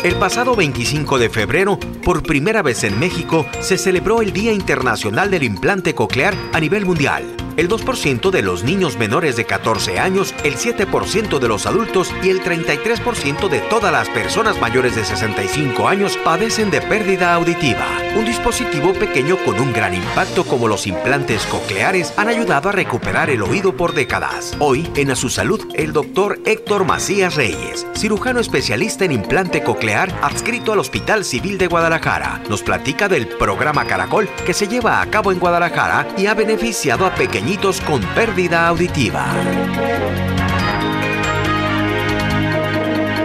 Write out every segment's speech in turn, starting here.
El pasado 25 de febrero, por primera vez en México, se celebró el Día Internacional del Implante Coclear a nivel mundial. El 2% de los niños menores de 14 años, el 7% de los adultos y el 33% de todas las personas mayores de 65 años padecen de pérdida auditiva. Un dispositivo pequeño con un gran impacto como los implantes cocleares han ayudado a recuperar el oído por décadas. Hoy, en A Su Salud, el doctor Héctor Macías Reyes, cirujano especialista en implante coclear adscrito al Hospital Civil de Guadalajara, nos platica del programa Caracol que se lleva a cabo en Guadalajara y ha beneficiado a pequeñitos con pérdida auditiva.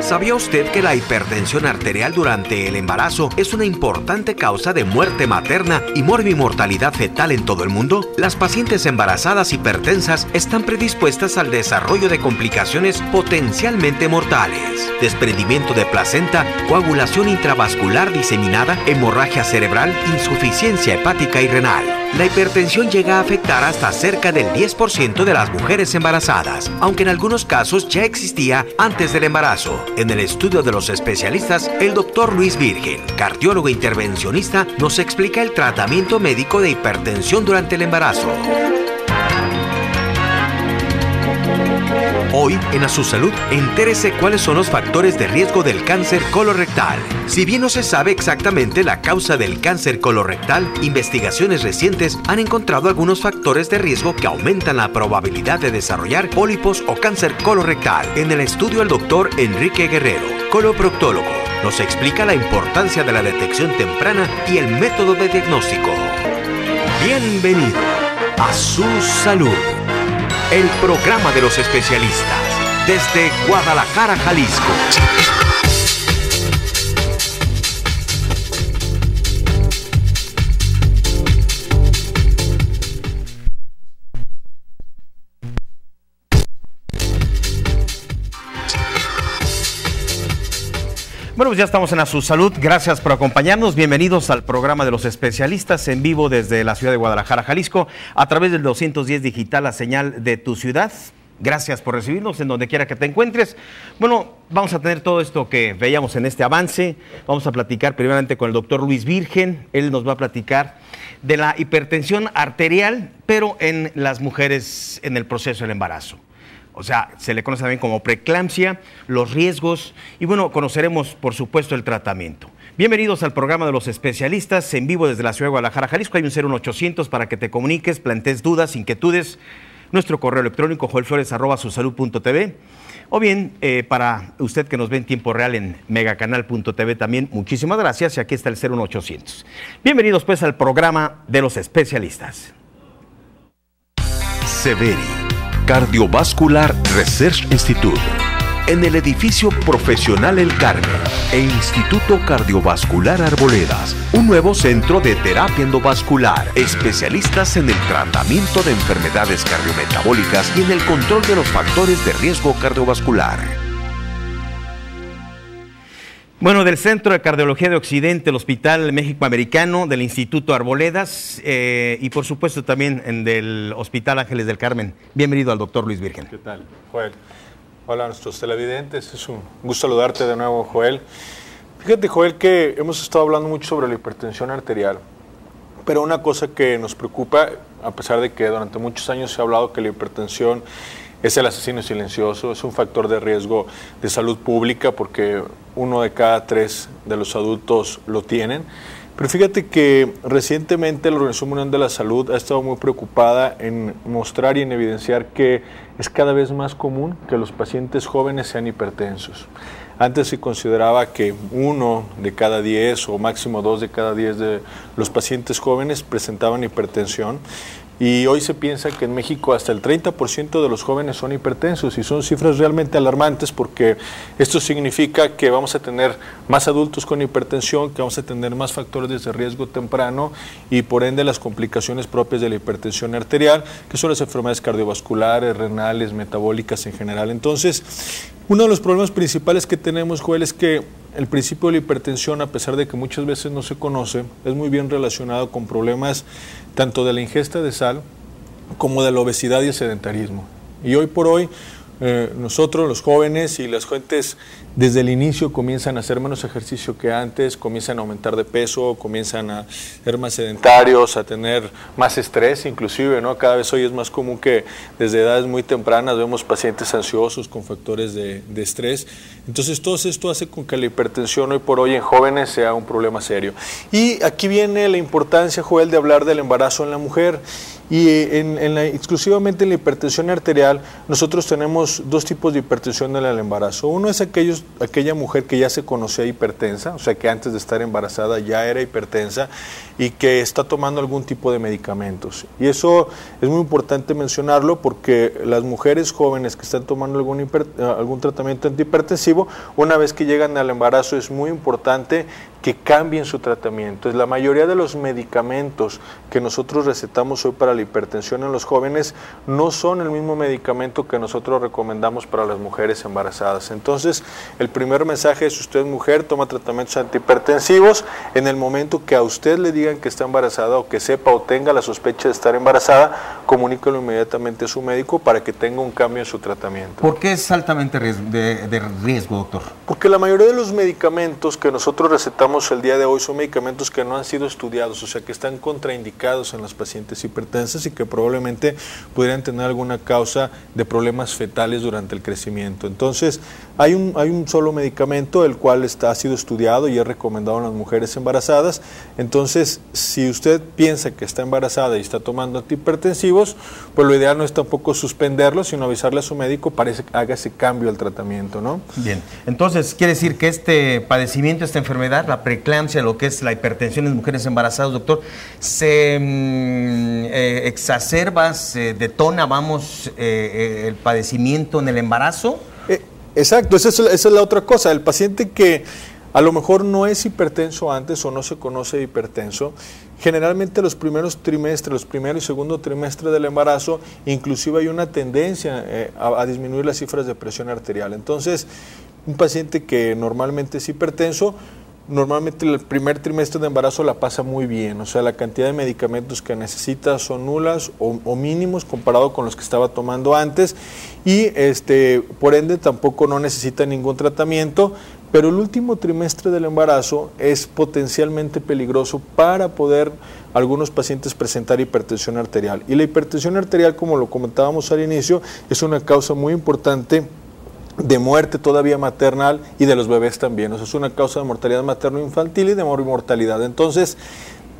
¿Sabía usted que la hipertensión arterial durante el embarazo es una importante causa de muerte materna y morbimortalidad fetal en todo el mundo? Las pacientes embarazadas hipertensas están predispuestas al desarrollo de complicaciones potencialmente mortales: desprendimiento de placenta, coagulación intravascular diseminada, hemorragia cerebral, insuficiencia hepática y renal. La hipertensión llega a afectar hasta cerca del 10% de las mujeres embarazadas, aunque en algunos casos ya existía antes del embarazo. En el estudio de los especialistas, el doctor Luis Virgen, cardiólogo intervencionista, nos explica el tratamiento médico de hipertensión durante el embarazo. Hoy, en A Su Salud, entérese cuáles son los factores de riesgo del cáncer colorectal. Si bien no se sabe exactamente la causa del cáncer colorectal, investigaciones recientes han encontrado algunos factores de riesgo que aumentan la probabilidad de desarrollar pólipos o cáncer colorectal. En el estudio, el doctor Enrique Guerrero, coloproctólogo, nos explica la importancia de la detección temprana y el método de diagnóstico. Bienvenido a Su Salud, el programa de los especialistas, desde Guadalajara, Jalisco. Bueno, pues ya estamos en A Su Salud. Gracias por acompañarnos. Bienvenidos al programa de los especialistas en vivo desde la ciudad de Guadalajara, Jalisco, a través del 210 digital, la señal de tu ciudad. Gracias por recibirnos en donde quiera que te encuentres. Bueno, vamos a tener todo esto que veíamos en este avance. Vamos a platicar primeramente con el doctor Luis Virgen. Él nos va a platicar de la hipertensión arterial, pero en las mujeres en el proceso del embarazo. O sea, se le conoce también como preeclampsia, los riesgos y bueno, conoceremos por supuesto el tratamiento. Bienvenidos al programa de los especialistas en vivo desde la ciudad de Guadalajara, Jalisco. Hay un 01800 para que te comuniques, plantees dudas, inquietudes. Nuestro correo electrónico joelflores@susalud.tv o bien para usted que nos ve en tiempo real en megacanal.tv también, muchísimas gracias y aquí está el 01800. Bienvenidos pues al programa de los especialistas. Severi Cardiovascular Research Institute, en el edificio profesional El Carmen e Instituto Cardiovascular Arboledas, un nuevo centro de terapia endovascular, especialistas en el tratamiento de enfermedades cardiometabólicas y en el control de los factores de riesgo cardiovascular. Bueno, del Centro de Cardiología de Occidente, el Hospital México Americano, del Instituto Arboledas y por supuesto también del Hospital Ángeles del Carmen. Bienvenido al doctor Luis Virgen. ¿Qué tal, Joel? Hola a nuestros televidentes, es un gusto saludarte de nuevo, Joel. Fíjate, Joel, que hemos estado hablando mucho sobre la hipertensión arterial, pero una cosa que nos preocupa, a pesar de que durante muchos años se ha hablado que la hipertensión es el asesino silencioso, es un factor de riesgo de salud pública porque 1 de cada 3 de los adultos lo tienen. Pero fíjate que recientemente la Organización Mundial de la Salud ha estado muy preocupada en mostrar y en evidenciar que es cada vez más común que los pacientes jóvenes sean hipertensos. Antes se consideraba que 1 de cada 10 o máximo 2 de cada 10 de los pacientes jóvenes presentaban hipertensión. Y hoy se piensa que en México hasta el 30% de los jóvenes son hipertensos y son cifras realmente alarmantes porque esto significa que vamos a tener más adultos con hipertensión, que vamos a tener más factores de riesgo temprano y por ende las complicaciones propias de la hipertensión arterial, que son las enfermedades cardiovasculares, renales, metabólicas en general. Entonces, uno de los problemas principales que tenemos, Joel, es que el principio de la hipertensión, a pesar de que muchas veces no se conoce, es muy bien relacionado con problemas tanto de la ingesta de sal como de la obesidad y el sedentarismo. Y hoy por hoy nosotros los jóvenes y las gentes desde el inicio comienzan a hacer menos ejercicio que antes, comienzan a aumentar de peso, comienzan a ser más sedentarios, a tener más estrés inclusive, ¿no? Cada vez hoy es más común que desde edades muy tempranas vemos pacientes ansiosos con factores de estrés. Entonces todo esto hace con que la hipertensión hoy por hoy en jóvenes sea un problema serio. Y aquí viene la importancia, Joel, de hablar del embarazo en la mujer. Y exclusivamente en la hipertensión arterial, nosotros tenemos dos tipos de hipertensión en el embarazo. Uno es aquella mujer que ya se conocía hipertensa, o sea que antes de estar embarazada ya era hipertensa y que está tomando algún tipo de medicamentos. Y eso es muy importante mencionarlo porque las mujeres jóvenes que están tomando algún tratamiento antihipertensivo, una vez que llegan al embarazo es muy importante que cambien su tratamiento. La mayoría de los medicamentos que nosotros recetamos hoy para la hipertensión en los jóvenes no son el mismo medicamento que nosotros recomendamos para las mujeres embarazadas. Entonces, el primer mensaje es: si usted es mujer, toma tratamientos antihipertensivos. En el momento que a usted le digan que está embarazada o que sepa o tenga la sospecha de estar embarazada, comuníquelo inmediatamente a su médico para que tenga un cambio en su tratamiento. ¿Por qué es altamente de riesgo, doctor? Porque la mayoría de los medicamentos que nosotros recetamos el día de hoy son medicamentos que no han sido estudiados, o sea que están contraindicados en las pacientes hipertensas y que probablemente pudieran tener alguna causa de problemas fetales durante el crecimiento. Entonces hay un solo medicamento el cual ha sido estudiado y es recomendado en las mujeres embarazadas. Entonces, si usted piensa que está embarazada y está tomando antihipertensivos, pues lo ideal no es tampoco suspenderlo, sino avisarle a su médico para que haga ese cambio al tratamiento, ¿no? Bien, entonces quiere decir que este padecimiento, esta enfermedad, la preeclampsia, lo que es la hipertensión en mujeres embarazadas, doctor, se exacerba, se detona, el padecimiento en el embarazo. Exacto, esa es la otra cosa. El paciente que a lo mejor no es hipertenso antes o no se conoce hipertenso, generalmente los primeros trimestres, los primero y segundo trimestre del embarazo, inclusive hay una tendencia a disminuir las cifras de presión arterial. Entonces, un paciente que normalmente es hipertenso, normalmente el primer trimestre de embarazo la pasa muy bien, o sea, la cantidad de medicamentos que necesita son nulas o mínimos comparado con los que estaba tomando antes y por ende tampoco no necesita ningún tratamiento, pero el último trimestre del embarazo es potencialmente peligroso para poder algunos pacientes presentar hipertensión arterial. Y la hipertensión arterial, como lo comentábamos al inicio, es una causa muy importante de muerte todavía maternal y de los bebés también. O sea, es una causa de mortalidad materno-infantil y de mortalidad. Entonces,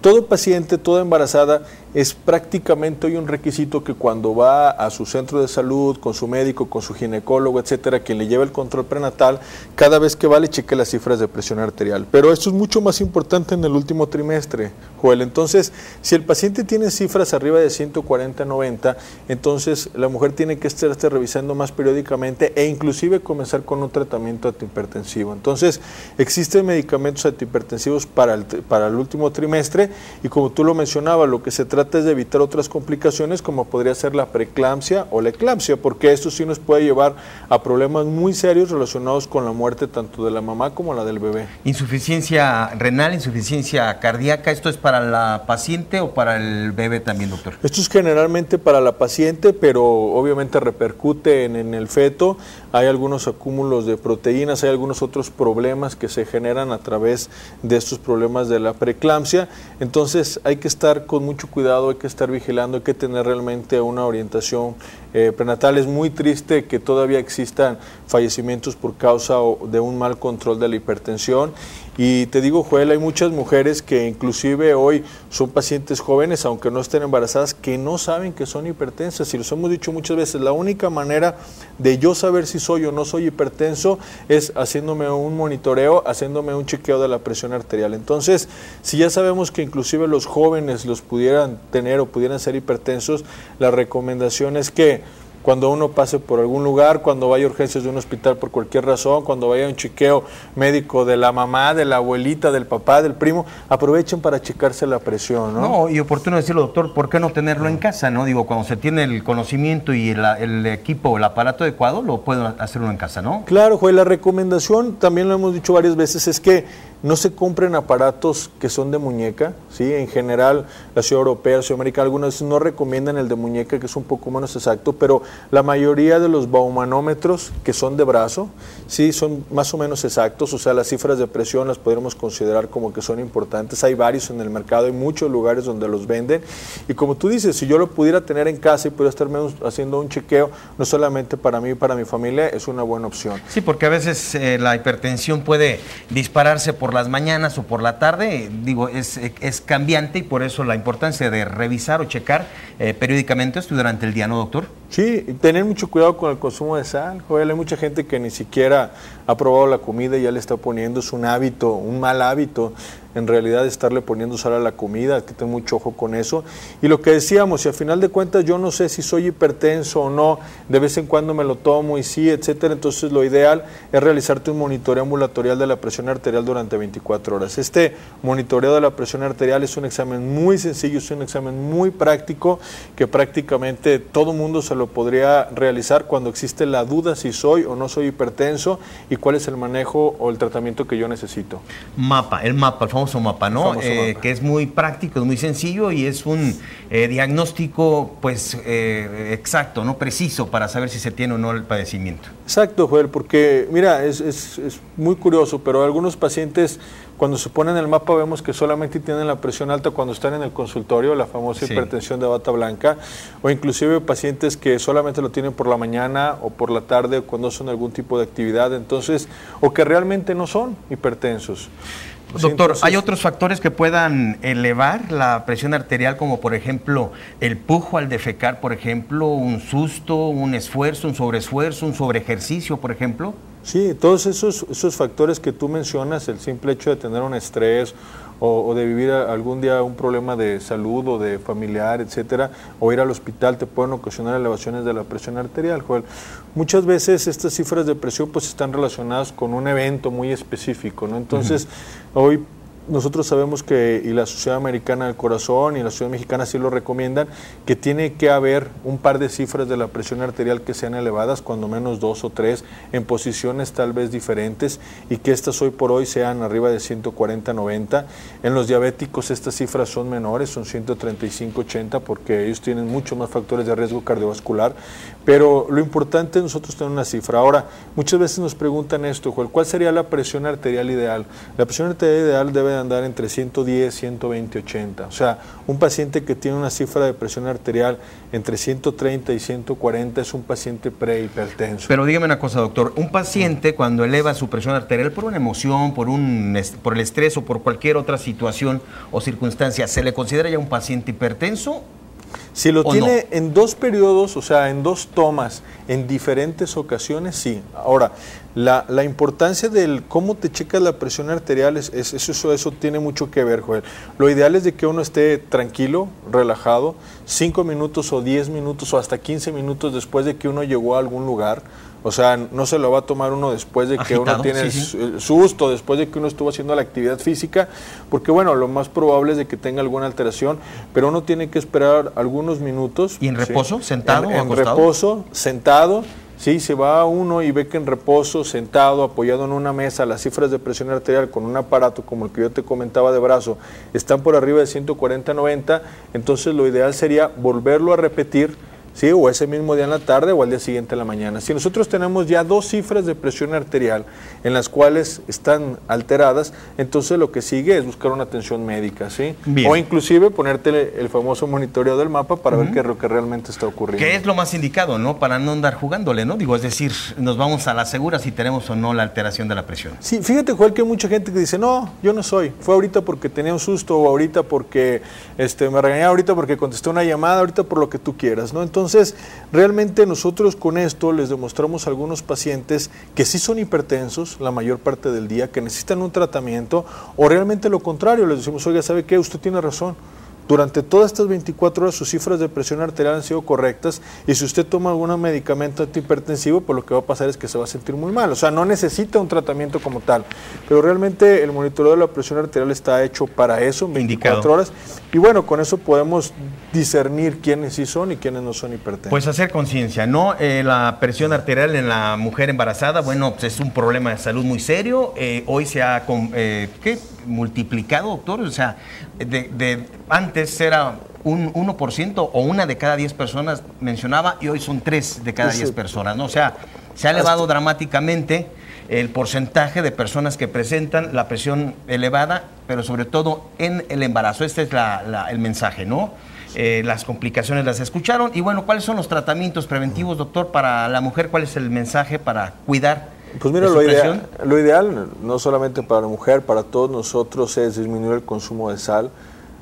todo paciente, toda embarazada, es prácticamente hoy un requisito que cuando va a su centro de salud, con su médico, con su ginecólogo, etcétera, quien le lleva el control prenatal, cada vez que va le cheque las cifras de presión arterial. Pero esto es mucho más importante en el último trimestre, Joel. Entonces, si el paciente tiene cifras arriba de 140-90, entonces la mujer tiene que estarse revisando más periódicamente e inclusive comenzar con un tratamiento antihipertensivo. Entonces, existen medicamentos antihipertensivos para el último trimestre y como tú lo mencionabas, lo que se trata es de evitar otras complicaciones como podría ser la preeclampsia o la eclampsia, porque esto sí nos puede llevar a problemas muy serios relacionados con la muerte tanto de la mamá como la del bebé. Insuficiencia renal, insuficiencia cardíaca, ¿esto es para la paciente o para el bebé también, doctor? Esto es generalmente para la paciente, pero obviamente repercute en el feto. Hay algunos acúmulos de proteínas, hay algunos otros problemas que se generan a través de estos problemas de la preeclampsia. Entonces hay que estar con mucho cuidado, hay que estar vigilando, hay que tener realmente una orientación prenatal. Es muy triste que todavía existan fallecimientos por causa de un mal control de la hipertensión. Y te digo, Joel, hay muchas mujeres que inclusive hoy son pacientes jóvenes, aunque no estén embarazadas, que no saben que son hipertensas. Y los hemos dicho muchas veces, la única manera de yo saber si soy o no soy hipertenso es haciéndome un monitoreo, haciéndome un chequeo de la presión arterial. Entonces, si ya sabemos que inclusive los jóvenes los pudieran tener o pudieran ser hipertensos, la recomendación es que cuando uno pase por algún lugar, cuando vaya a urgencias de un hospital por cualquier razón, cuando vaya a un chequeo médico de la mamá, de la abuelita, del papá, del primo, aprovechen para checarse la presión, ¿no? No, y oportuno decirlo, doctor, ¿por qué no tenerlo en casa, no? Digo, cuando se tiene el conocimiento y el equipo, el aparato adecuado, lo pueden hacer uno en casa, ¿no? Claro, Joel, la recomendación, también lo hemos dicho varias veces, es que no se compren aparatos que son de muñeca, ¿sí? En general, la Ciudad Europea, la Ciudad Americana, algunas veces no recomiendan el de muñeca, que es un poco menos exacto, pero la mayoría de los baumanómetros que son de brazo, sí, son más o menos exactos, o sea, las cifras de presión las podríamos considerar como que son importantes. Hay varios en el mercado, hay muchos lugares donde los venden, y como tú dices, si yo lo pudiera tener en casa y pudiera estarme haciendo un chequeo, no solamente para mí y para mi familia, es una buena opción. Sí, porque a veces la hipertensión puede dispararse por las mañanas o por la tarde, digo, es cambiante, y por eso la importancia de revisar o checar periódicamente esto durante el día, ¿no, doctor? Sí, y tener mucho cuidado con el consumo de sal. Joel, hay mucha gente que ni siquiera ha probado la comida y ya le está poniendo, es un hábito, un mal hábito, en realidad, estarle poniendo sal a la comida, que tengo mucho ojo con eso. Y lo que decíamos, si al final de cuentas yo no sé si soy hipertenso o no, de vez en cuando me lo tomo y sí, etcétera, entonces lo ideal es realizarte un monitoreo ambulatorial de la presión arterial durante 24 horas. Este monitoreo de la presión arterial es un examen muy sencillo, es un examen muy práctico, que prácticamente todo mundo se lo podría realizar cuando existe la duda si soy o no soy hipertenso y cuál es el manejo o el tratamiento que yo necesito. El famoso mapa, ¿no? Mapa. Que es muy práctico, es muy sencillo y es un diagnóstico, pues, exacto, ¿no? Preciso para saber si se tiene o no el padecimiento. Exacto, Joel, porque mira, es muy curioso, pero algunos pacientes, cuando se ponen el mapa, vemos que solamente tienen la presión alta cuando están en el consultorio, la famosa hipertensión de bata blanca, o inclusive pacientes que solamente lo tienen por la mañana o por la tarde cuando hacen algún tipo de actividad, entonces, o que realmente no son hipertensos. Doctor, entonces, ¿hay otros factores que puedan elevar la presión arterial, como por ejemplo el pujo al defecar, por ejemplo, un susto, un esfuerzo, un sobreesfuerzo, un sobreejercicio, por ejemplo? Sí, todos esos factores que tú mencionas, el simple hecho de tener un estrés o de vivir algún día un problema de salud o de familiar, etcétera, o ir al hospital, te pueden ocasionar elevaciones de la presión arterial, Joel. Muchas veces estas cifras de presión pues están relacionadas con un evento muy específico, ¿no? Entonces, hoy nosotros sabemos que, y la Sociedad Americana del Corazón y la Sociedad Mexicana sí lo recomiendan, que tiene que haber un par de cifras de la presión arterial que sean elevadas, cuando menos 2 o 3, en posiciones tal vez diferentes, y que estas hoy por hoy sean arriba de 140-90. En los diabéticos estas cifras son menores, son 135-80, porque ellos tienen muchos más factores de riesgo cardiovascular, pero lo importante es nosotros tener una cifra. Ahora, muchas veces nos preguntan esto, Joel, ¿cuál sería la presión arterial ideal? La presión arterial ideal debe andar entre 110, 120, 80. O sea, un paciente que tiene una cifra de presión arterial entre 130 y 140 es un paciente prehipertenso. Pero dígame una cosa, doctor, un paciente cuando eleva su presión arterial por una emoción, por el estrés o por cualquier otra situación o circunstancia, ¿se le considera ya un paciente hipertenso? Si lo tiene en 2 periodos, o sea, en 2 tomas, en diferentes ocasiones, sí. Ahora, la importancia del cómo te checas la presión arterial, eso tiene mucho que ver, Joel. Lo ideal es de que uno esté tranquilo, relajado, 5 minutos o 10 minutos o hasta 15 minutos después de que uno llegó a algún lugar. O sea, no se lo va a tomar uno después de que agitado, uno tiene el susto, después de que uno estuvo haciendo la actividad física, porque bueno, lo más probable es de que tenga alguna alteración, pero uno tiene que esperar algunos minutos. ¿Y en reposo, sentado o en acostado? Reposo, sentado. Sí, se va uno y ve que en reposo, sentado, apoyado en una mesa, las cifras de presión arterial con un aparato como el que yo te comentaba de brazo están por arriba de 140-90, entonces lo ideal sería volverlo a repetir, ¿sí? O ese mismo día en la tarde o al día siguiente en la mañana. Si nosotros tenemos ya 2 cifras de presión arterial en las cuales están alteradas, entonces lo que sigue es buscar una atención médica, ¿sí? Bien. O inclusive ponerte el famoso monitoreo del mapa para ver qué es lo que realmente está ocurriendo. Que es lo más indicado, ¿no? Para no andar jugándole, ¿no? Digo, es decir, nos vamos a la segura si tenemos o no la alteración de la presión. Sí, fíjate, Joel, que hay mucha gente que dice, no, yo no soy, fue ahorita porque tenía un susto, o ahorita porque me regañé, ahorita porque contesté una llamada, ahorita por lo que tú quieras, ¿no? Entonces, realmente nosotros con esto les demostramos a algunos pacientes que sí son hipertensos la mayor parte del día, que necesitan un tratamiento, o realmente lo contrario, les decimos, oiga, ¿sabe qué? Usted tiene razón. Durante todas estas 24 horas sus cifras de presión arterial han sido correctas y si usted toma algún medicamento antihipertensivo, pues lo que va a pasar es que se va a sentir muy mal. O sea, no necesita un tratamiento como tal, pero realmente el monitoreo de la presión arterial está hecho para eso, 24 horas. Y bueno, con eso podemos discernir quiénes sí son y quiénes no son hipertensos. Pues hacer conciencia, ¿no? La presión arterial en la mujer embarazada, bueno, pues es un problema de salud muy serio. Hoy se ha multiplicado, doctor. O sea, antes era un 1% o una de cada 10 personas mencionaba y hoy son 3 de cada 10 personas, ¿no? O sea, se ha elevado dramáticamente el porcentaje de personas que presentan la presión elevada, pero sobre todo en el embarazo. Este es el mensaje, ¿no? Las complicaciones las escucharon. Y bueno, ¿cuáles son los tratamientos preventivos, doctor, para la mujer? ¿Cuál es el mensaje para cuidar? Pues mira, lo ideal, no solamente para la mujer, para todos nosotros, es disminuir el consumo de sal,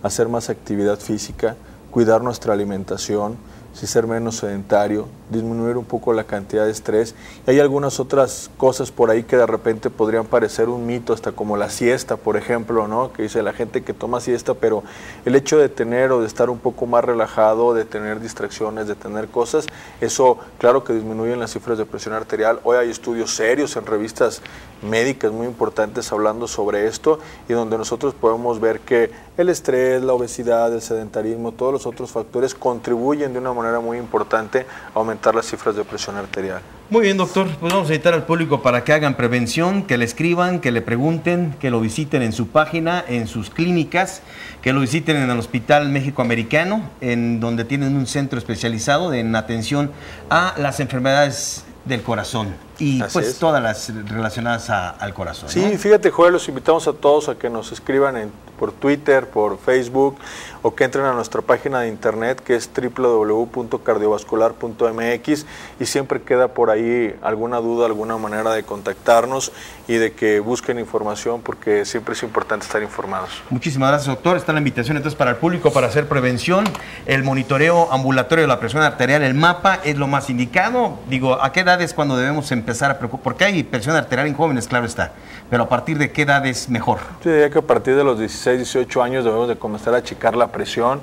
hacer más actividad física, cuidar nuestra alimentación, ser menos sedentario, disminuir un poco la cantidad de estrés. Y hay algunas otras cosas por ahí que de repente podrían parecer un mito, hasta como la siesta, por ejemplo, ¿no? Que dice la gente que toma siesta, pero el hecho de tener o de estar un poco más relajado, de tener distracciones, de tener cosas, eso claro que disminuyen las cifras de presión arterial. Hoy hay estudios serios en revistas médicas muy importantes hablando sobre esto y donde nosotros podemos ver que el estrés, la obesidad, el sedentarismo, todos los otros factores contribuyen de una manera muy importante a aumentar las cifras de presión arterial. Muy bien, doctor, pues vamos a invitar al público para que hagan prevención, que le escriban, que le pregunten, que lo visiten en su página, en sus clínicas, que lo visiten en el Hospital México Americano, en donde tienen un centro especializado en atención a las enfermedades del corazón y así pues es. Todas las relacionadas al corazón. Sí, ¿no? Fíjate, Joel, los invitamos a todos a que nos escriban por Twitter, por Facebook o que entren a nuestra página de internet que es www.cardiovascular.mx y siempre queda por ahí alguna duda, alguna manera de contactarnos y de que busquen información porque siempre es importante estar informados. Muchísimas gracias, doctor. Está la invitación entonces para el público para hacer prevención. El monitoreo ambulatorio de la presión arterial, el mapa, es lo más indicado. Digo, ¿a qué edad es cuando debemos empezar a preocupar? Porque hay presión arterial en jóvenes, claro está, pero ¿a partir de qué edad es mejor? Yo diría que a partir de los 16, 18 años debemos de comenzar a achicar la presión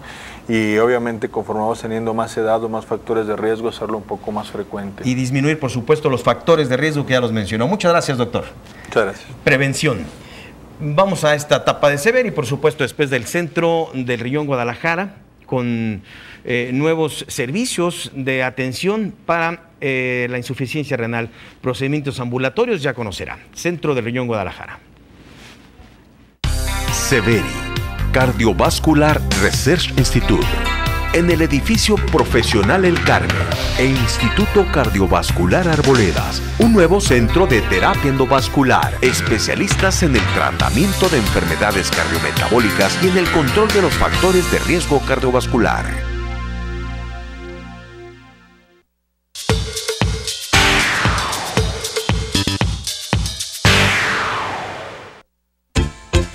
y obviamente conforme vamos teniendo más edad o más factores de riesgo, hacerlo un poco más frecuente. Y disminuir, por supuesto, los factores de riesgo que ya los mencionó. Muchas gracias, doctor. Muchas gracias. Prevención. Vamos a esta etapa de Severi, por supuesto, después del Centro del Riñón Guadalajara, con nuevos servicios de atención para la insuficiencia renal, procedimientos ambulatorios, ya conocerá. Centro del Riñón Guadalajara. Severi, Cardiovascular Research Institute, en el edificio profesional El Carmen e Instituto Cardiovascular Arboledas, un nuevo centro de terapia endovascular, especialistas en el tratamiento de enfermedades cardiometabólicas y en el control de los factores de riesgo cardiovascular.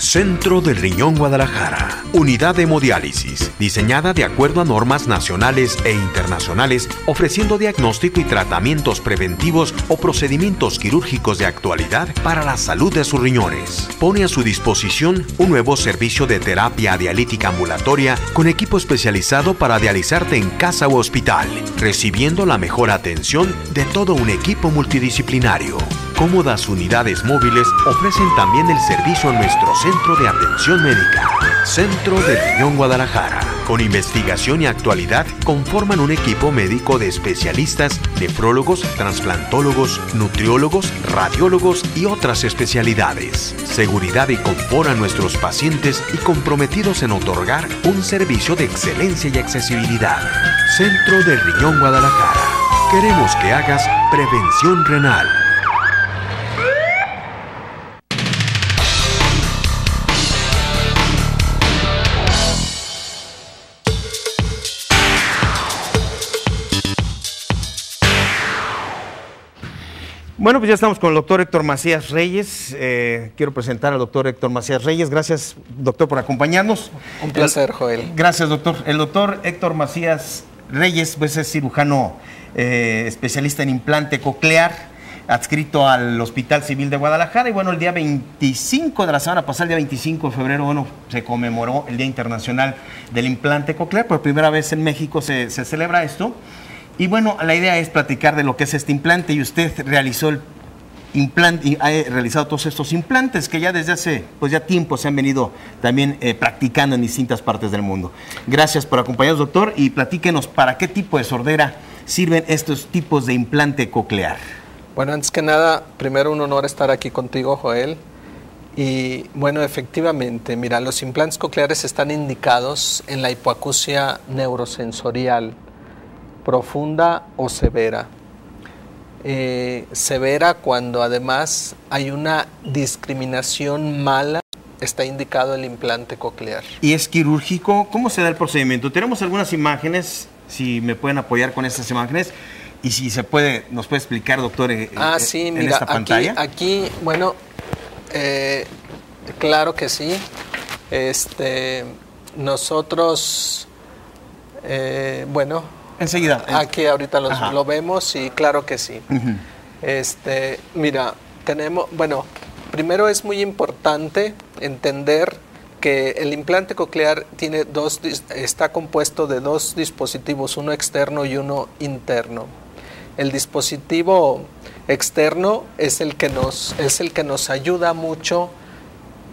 Centro del Riñón Guadalajara, unidad de hemodiálisis, diseñada de acuerdo a normas nacionales e internacionales, ofreciendo diagnóstico y tratamientos preventivos o procedimientos quirúrgicos de actualidad para la salud de sus riñones. Pone a su disposición un nuevo servicio de terapia dialítica ambulatoria con equipo especializado para dializarte en casa u hospital, recibiendo la mejor atención de todo un equipo multidisciplinario. Cómodas unidades móviles ofrecen también el servicio a nuestro centro de atención médica. Centro del Riñón Guadalajara. Con investigación y actualidad conforman un equipo médico de especialistas, nefrólogos, trasplantólogos, nutriólogos, radiólogos y otras especialidades. Seguridad y confort a nuestros pacientes y comprometidos en otorgar un servicio de excelencia y accesibilidad. Centro del Riñón Guadalajara. Queremos que hagas prevención renal. Bueno, pues ya estamos con el doctor Héctor Macías Reyes. Quiero presentar al doctor Héctor Macías Reyes. Gracias, doctor, por acompañarnos. Un placer, Joel. Gracias, doctor. El doctor Héctor Macías Reyes pues, es cirujano especialista en implante coclear. adscrito al Hospital Civil de Guadalajara. Y bueno, el día 25 de la semana pasada, el día 25 de febrero, bueno, se conmemoró el Día Internacional del Implante Coclear. Por primera vez en México se celebra esto. Y bueno, la idea es platicar de lo que es este implante, y usted realizó el implante, y ha realizado todos estos implantes que ya desde hace pues ya tiempo se han venido también practicando en distintas partes del mundo. Gracias por acompañarnos, doctor, y platíquenos para qué tipo de sordera sirven estos tipos de implante coclear. Bueno, antes que nada, primero un honor estar aquí contigo, Joel. Y bueno, efectivamente, mira, los implantes cocleares están indicados en la hipoacusia neurosensorial profunda o severa. Severa cuando además hay una discriminación mala, está indicado el implante coclear. ¿Y es quirúrgico? ¿Cómo se da el procedimiento? Tenemos algunas imágenes, si me pueden apoyar con estas imágenes, y si se puede, nos puede explicar, doctor, sí, en mira, esta pantalla. Aquí, bueno, claro que sí. Nosotros, bueno, enseguida. Aquí ahorita lo vemos y claro que sí. Mira, tenemos, bueno, primero es muy importante entender que el implante coclear está compuesto de dos dispositivos, uno externo y uno interno. El dispositivo externo es el que nos ayuda mucho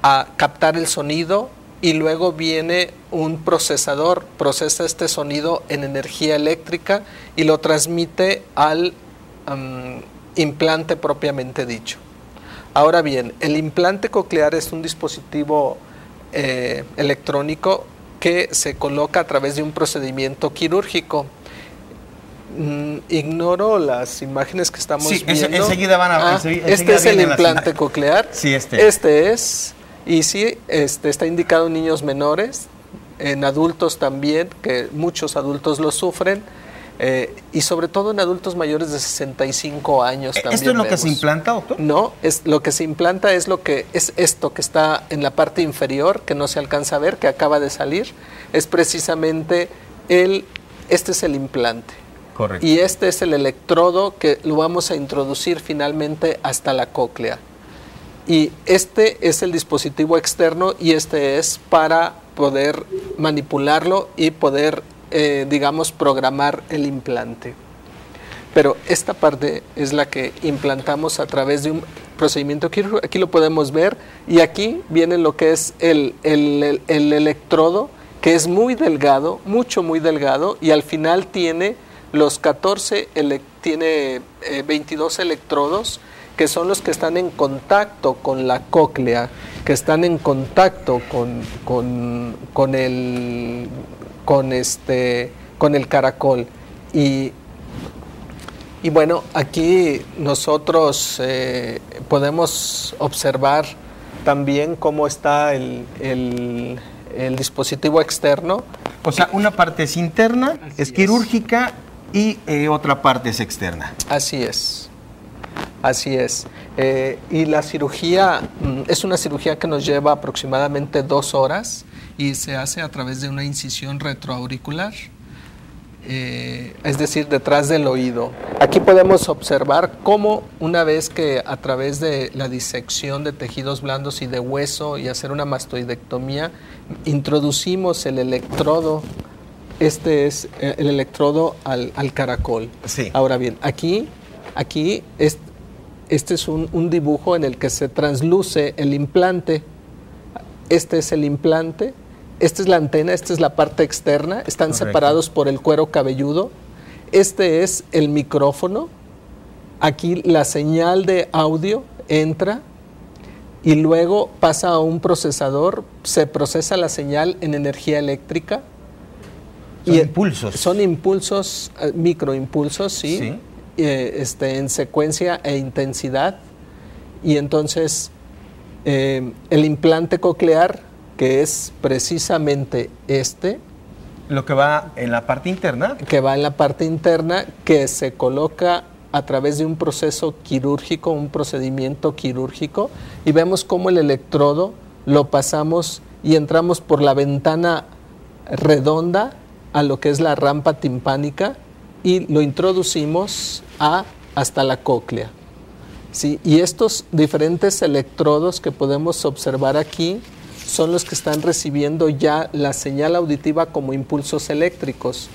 a captar el sonido, y luego viene un procesador, procesa este sonido en energía eléctrica y lo transmite al implante propiamente dicho. Ahora bien, el implante coclear es un dispositivo electrónico que se coloca a través de un procedimiento quirúrgico. Ignoro las imágenes que estamos viendo. Enseguida van a... Este es el implante coclear. Sí, Este es... Y sí, está indicado en niños menores, en adultos también, que muchos adultos lo sufren, y sobre todo en adultos mayores de 65 años también. ¿Esto es lo que se implanta, doctor? No, lo que se implanta es esto que está en la parte inferior, que no se alcanza a ver, que acaba de salir, es precisamente este es el implante. Correcto. Y este es el electrodo que lo vamos a introducir finalmente hasta la cóclea. Y este es el dispositivo externo, y este es para poder manipularlo y poder, digamos, programar el implante. Pero esta parte es la que implantamos a través de un procedimiento quirúrgico. Aquí lo podemos ver, y aquí viene lo que es el electrodo, que es muy delgado, muy delgado, y al final tiene los 22 electrodos, que son los que están en contacto con la cóclea, que están en contacto con el caracol. Y bueno, aquí nosotros podemos observar también cómo está el dispositivo externo. O sea, una parte es interna, es quirúrgica, y otra parte es externa. Así es. Así es. Y la cirugía es una cirugía que nos lleva aproximadamente 2 horas y se hace a través de una incisión retroauricular, es decir, detrás del oído. Aquí podemos observar cómo, una vez que a través de la disección de tejidos blandos y de hueso y hacer una mastoidectomía, introducimos el electrodo. Este es el electrodo al caracol. Sí. Ahora bien, aquí este es un dibujo en el que se transluce el implante. Este es el implante, esta es la antena, esta es la parte externa, están Correcto. separados por el cuero cabelludo. Este es el micrófono, aquí la señal de audio entra y luego pasa a un procesador, se procesa la señal en energía eléctrica. Son impulsos. Son impulsos, microimpulsos, sí. En secuencia e intensidad, y entonces el implante coclear, que es precisamente lo que va en la parte interna, que se coloca a través de un proceso quirúrgico, un procedimiento quirúrgico, y vemos cómo el electrodo lo pasamos y entramos por la ventana redonda a lo que es la rampa timpánica, y lo introducimos hasta la cóclea. Sí, y estos diferentes electrodos que podemos observar aquí son los que están recibiendo ya la señal auditiva como impulsos eléctricos.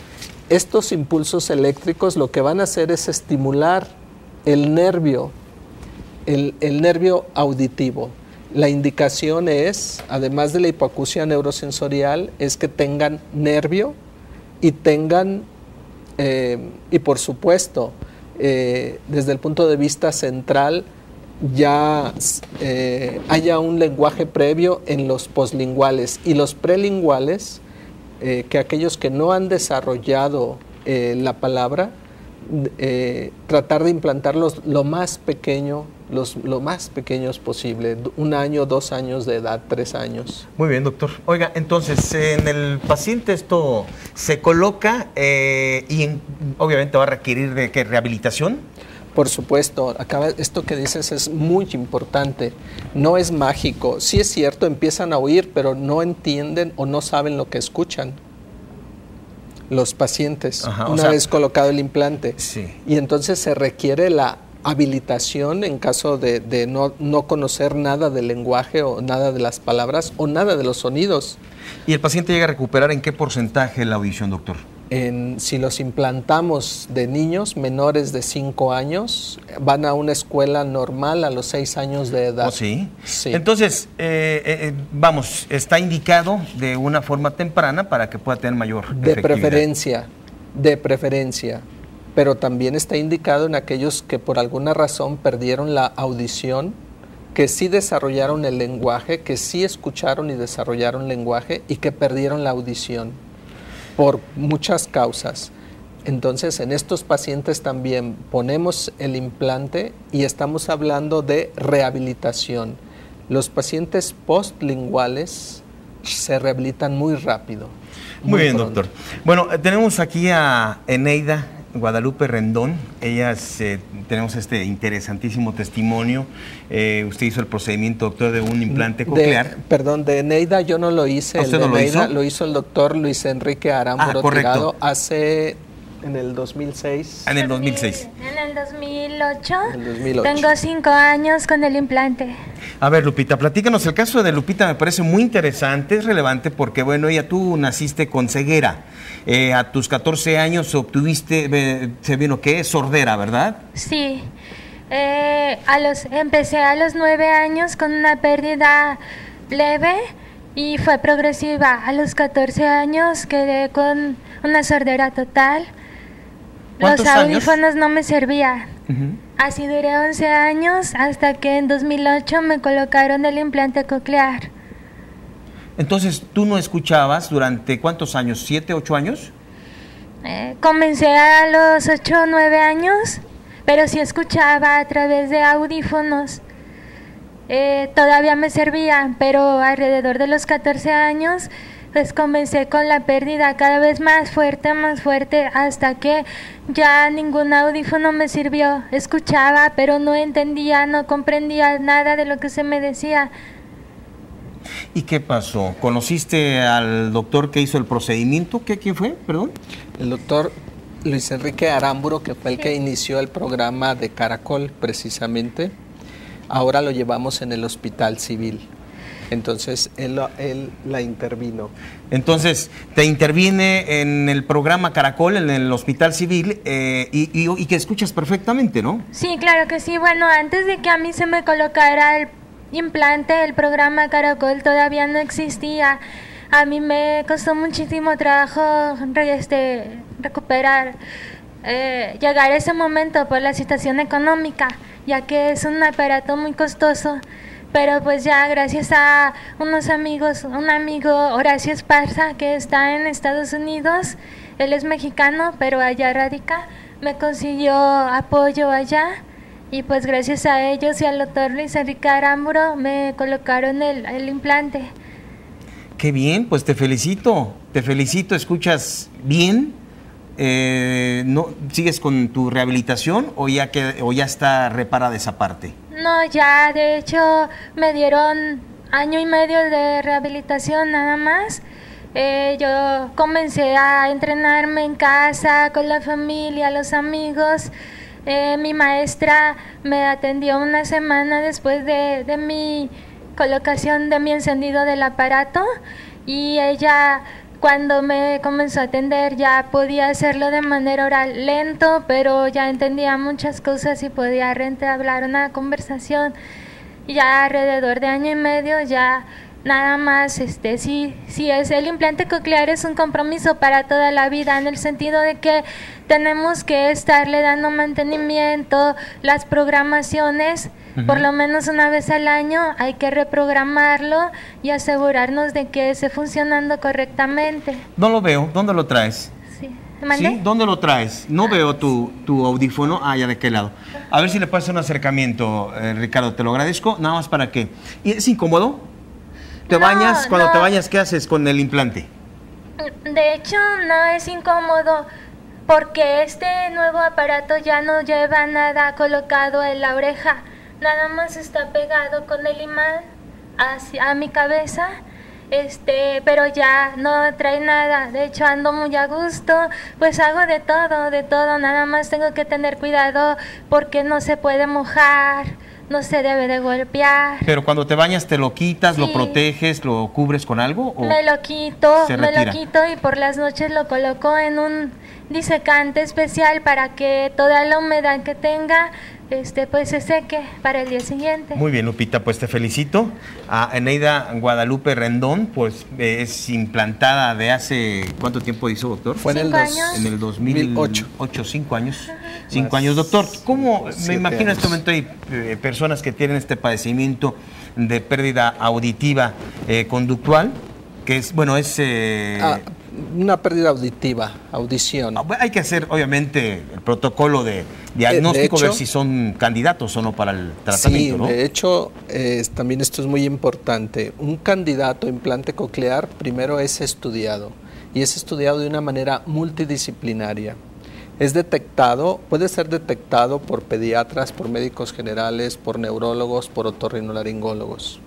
Estos impulsos eléctricos lo que van a hacer es estimular el nervio auditivo. La indicación es, además de la hipoacusia neurosensorial, es que tengan nervio y tengan, y por supuesto, desde el punto de vista central, ya haya un lenguaje previo en los poslinguales y los prelinguales, que aquellos que no han desarrollado la palabra, tratar de implantarlos lo más pequeños posible, 1 año, 2 años de edad, 3 años. Muy bien, doctor. Oiga, entonces, en el paciente esto se coloca obviamente va a requerir de ¿qué? ¿Rehabilitación? Por supuesto, esto que dices es muy importante, no es mágico. Sí es cierto, empiezan a oír, pero no entienden o no saben lo que escuchan los pacientes. Ajá, una vez colocado el implante. Sí. Y entonces se requiere la habilitación en caso de no conocer nada del lenguaje o nada de las palabras o nada de los sonidos. ¿Y el paciente llega a recuperar en qué porcentaje la audición, doctor? Si los implantamos de niños menores de 5 años, van a una escuela normal a los 6 años de edad. ¿Oh, sí? Sí. Entonces, vamos, está indicado de una forma temprana para que pueda tener mayor efectividad. De preferencia, pero también está indicado en aquellos que por alguna razón perdieron la audición, que sí desarrollaron el lenguaje, que sí escucharon y desarrollaron lenguaje y que perdieron la audición por muchas causas. Entonces, en estos pacientes también ponemos el implante y estamos hablando de rehabilitación. Los pacientes postlinguales se rehabilitan muy rápido. Muy bien, pronto. doctor. Bueno, tenemos aquí a Eneida Guadalupe Rendón. Ella tenemos este interesantísimo testimonio. Usted hizo el procedimiento, doctor, de un implante coclear. De Eneida yo no lo hice. ¿Usted no lo hizo? Lo hizo el doctor Luis Enrique Aramburo Tirado en el 2006. En el 2006. En el 2008. En el 2008. Tengo 5 años con el implante. A ver, Lupita, platícanos. El caso de Lupita me parece muy interesante, es relevante porque, bueno, tú naciste con ceguera. A tus 14 años obtuviste, se vino, ¿qué? Sordera, ¿verdad? Sí. Empecé a los 9 años con una pérdida leve y fue progresiva. A los 14 años quedé con una sordera total. Los audífonos no me servían. Así duré 11 años hasta que en 2008 me colocaron el implante coclear. Entonces, ¿tú no escuchabas durante cuántos años? ¿7, 8 años? Comencé a los 8 o 9 años, pero sí escuchaba a través de audífonos. Todavía me servían, pero alrededor de los 14 años, pues comencé con la pérdida cada vez más fuerte, hasta que ya ningún audífono me sirvió. Escuchaba, pero no entendía, no comprendía nada de lo que se me decía. ¿Y qué pasó? ¿Conociste al doctor que hizo el procedimiento? ¿Quién fue? Perdón. El doctor Luis Enrique Aramburo, que fue el que inició el programa de Caracol, precisamente. Ahora lo llevamos en el Hospital Civil. Entonces, él la intervino. Entonces, te interviene en el programa Caracol, en el Hospital Civil, y que escuchas perfectamente, ¿no? Sí, claro que sí. Bueno, antes de que a mí se me colocara el implante, el programa Caracol todavía no existía. A mí me costó muchísimo trabajo recuperar, llegar a ese momento por la situación económica, ya que es un aparato muy costoso. Pero pues ya gracias a unos amigos, un amigo Horacio Esparza que está en Estados Unidos, él es mexicano pero allá radica, me consiguió apoyo allá. Y pues gracias a ellos y al doctor Luis Enrique Aramburo me colocaron el implante. Qué bien, pues te felicito, escuchas bien. ¿No sigues con tu rehabilitación o ya está reparada esa parte? No, ya de hecho me dieron 1 año y medio de rehabilitación nada más. Yo comencé a entrenarme en casa, con la familia, los amigos. Mi maestra me atendió una semana después de mi colocación de mi encendido del aparato, y ella, cuando me comenzó a atender, ya podía hacerlo de manera oral, lento, pero ya entendía muchas cosas y podía reentablar una conversación. Ya alrededor de año y medio, ya nada más, sí es el implante coclear, es un compromiso para toda la vida, en el sentido de que tenemos que estarle dando mantenimiento, las programaciones, por lo menos una vez al año hay que reprogramarlo y asegurarnos de que esté funcionando correctamente. No lo veo, ¿dónde lo traes? Sí. ¿Mande? ¿Sí? ¿Dónde lo traes? No veo tu audífono. Ah, ya, ¿de qué lado? A ver si le puedes hacer un acercamiento, Ricardo, te lo agradezco, nada más para que... ¿Y es incómodo? ¿Te bañas? Cuando te bañas, ¿qué haces con el implante? De hecho, no es incómodo, porque este nuevo aparato ya no lleva nada colocado en la oreja, nada más está pegado con el imán a mi cabeza, pero ya no trae nada. De hecho, ando muy a gusto, pues hago de todo, nada más tengo que tener cuidado porque no se puede mojar, no se debe de golpear. Pero cuando te bañas, ¿te lo quitas, Sí. lo proteges, lo cubres con algo? ¿O Me lo quito y por las noches lo coloco en un disecante especial para que toda la humedad que tenga pues se seque para el día siguiente. Muy bien, Lupita, pues te felicito. A Eneida Guadalupe Rendón, pues es implantada de hace... ¿Cuánto tiempo hizo, doctor? Fue en En el 2008. 5 años. 5 años, doctor. ¿Cómo? Me imagino en este momento hay personas que tienen este padecimiento de pérdida auditiva conductual, que es, bueno, es... una pérdida auditiva, audición. Hay que hacer, obviamente, el protocolo de diagnóstico, de hecho, ver si son candidatos o no para el tratamiento, sí, ¿no? de hecho, también esto es muy importante. Un candidato a implante coclear primero es estudiado, y es estudiado de una manera multidisciplinaria. Es detectado, puede ser detectado por pediatras, por médicos generales, por neurólogos, por otorrinolaringólogos.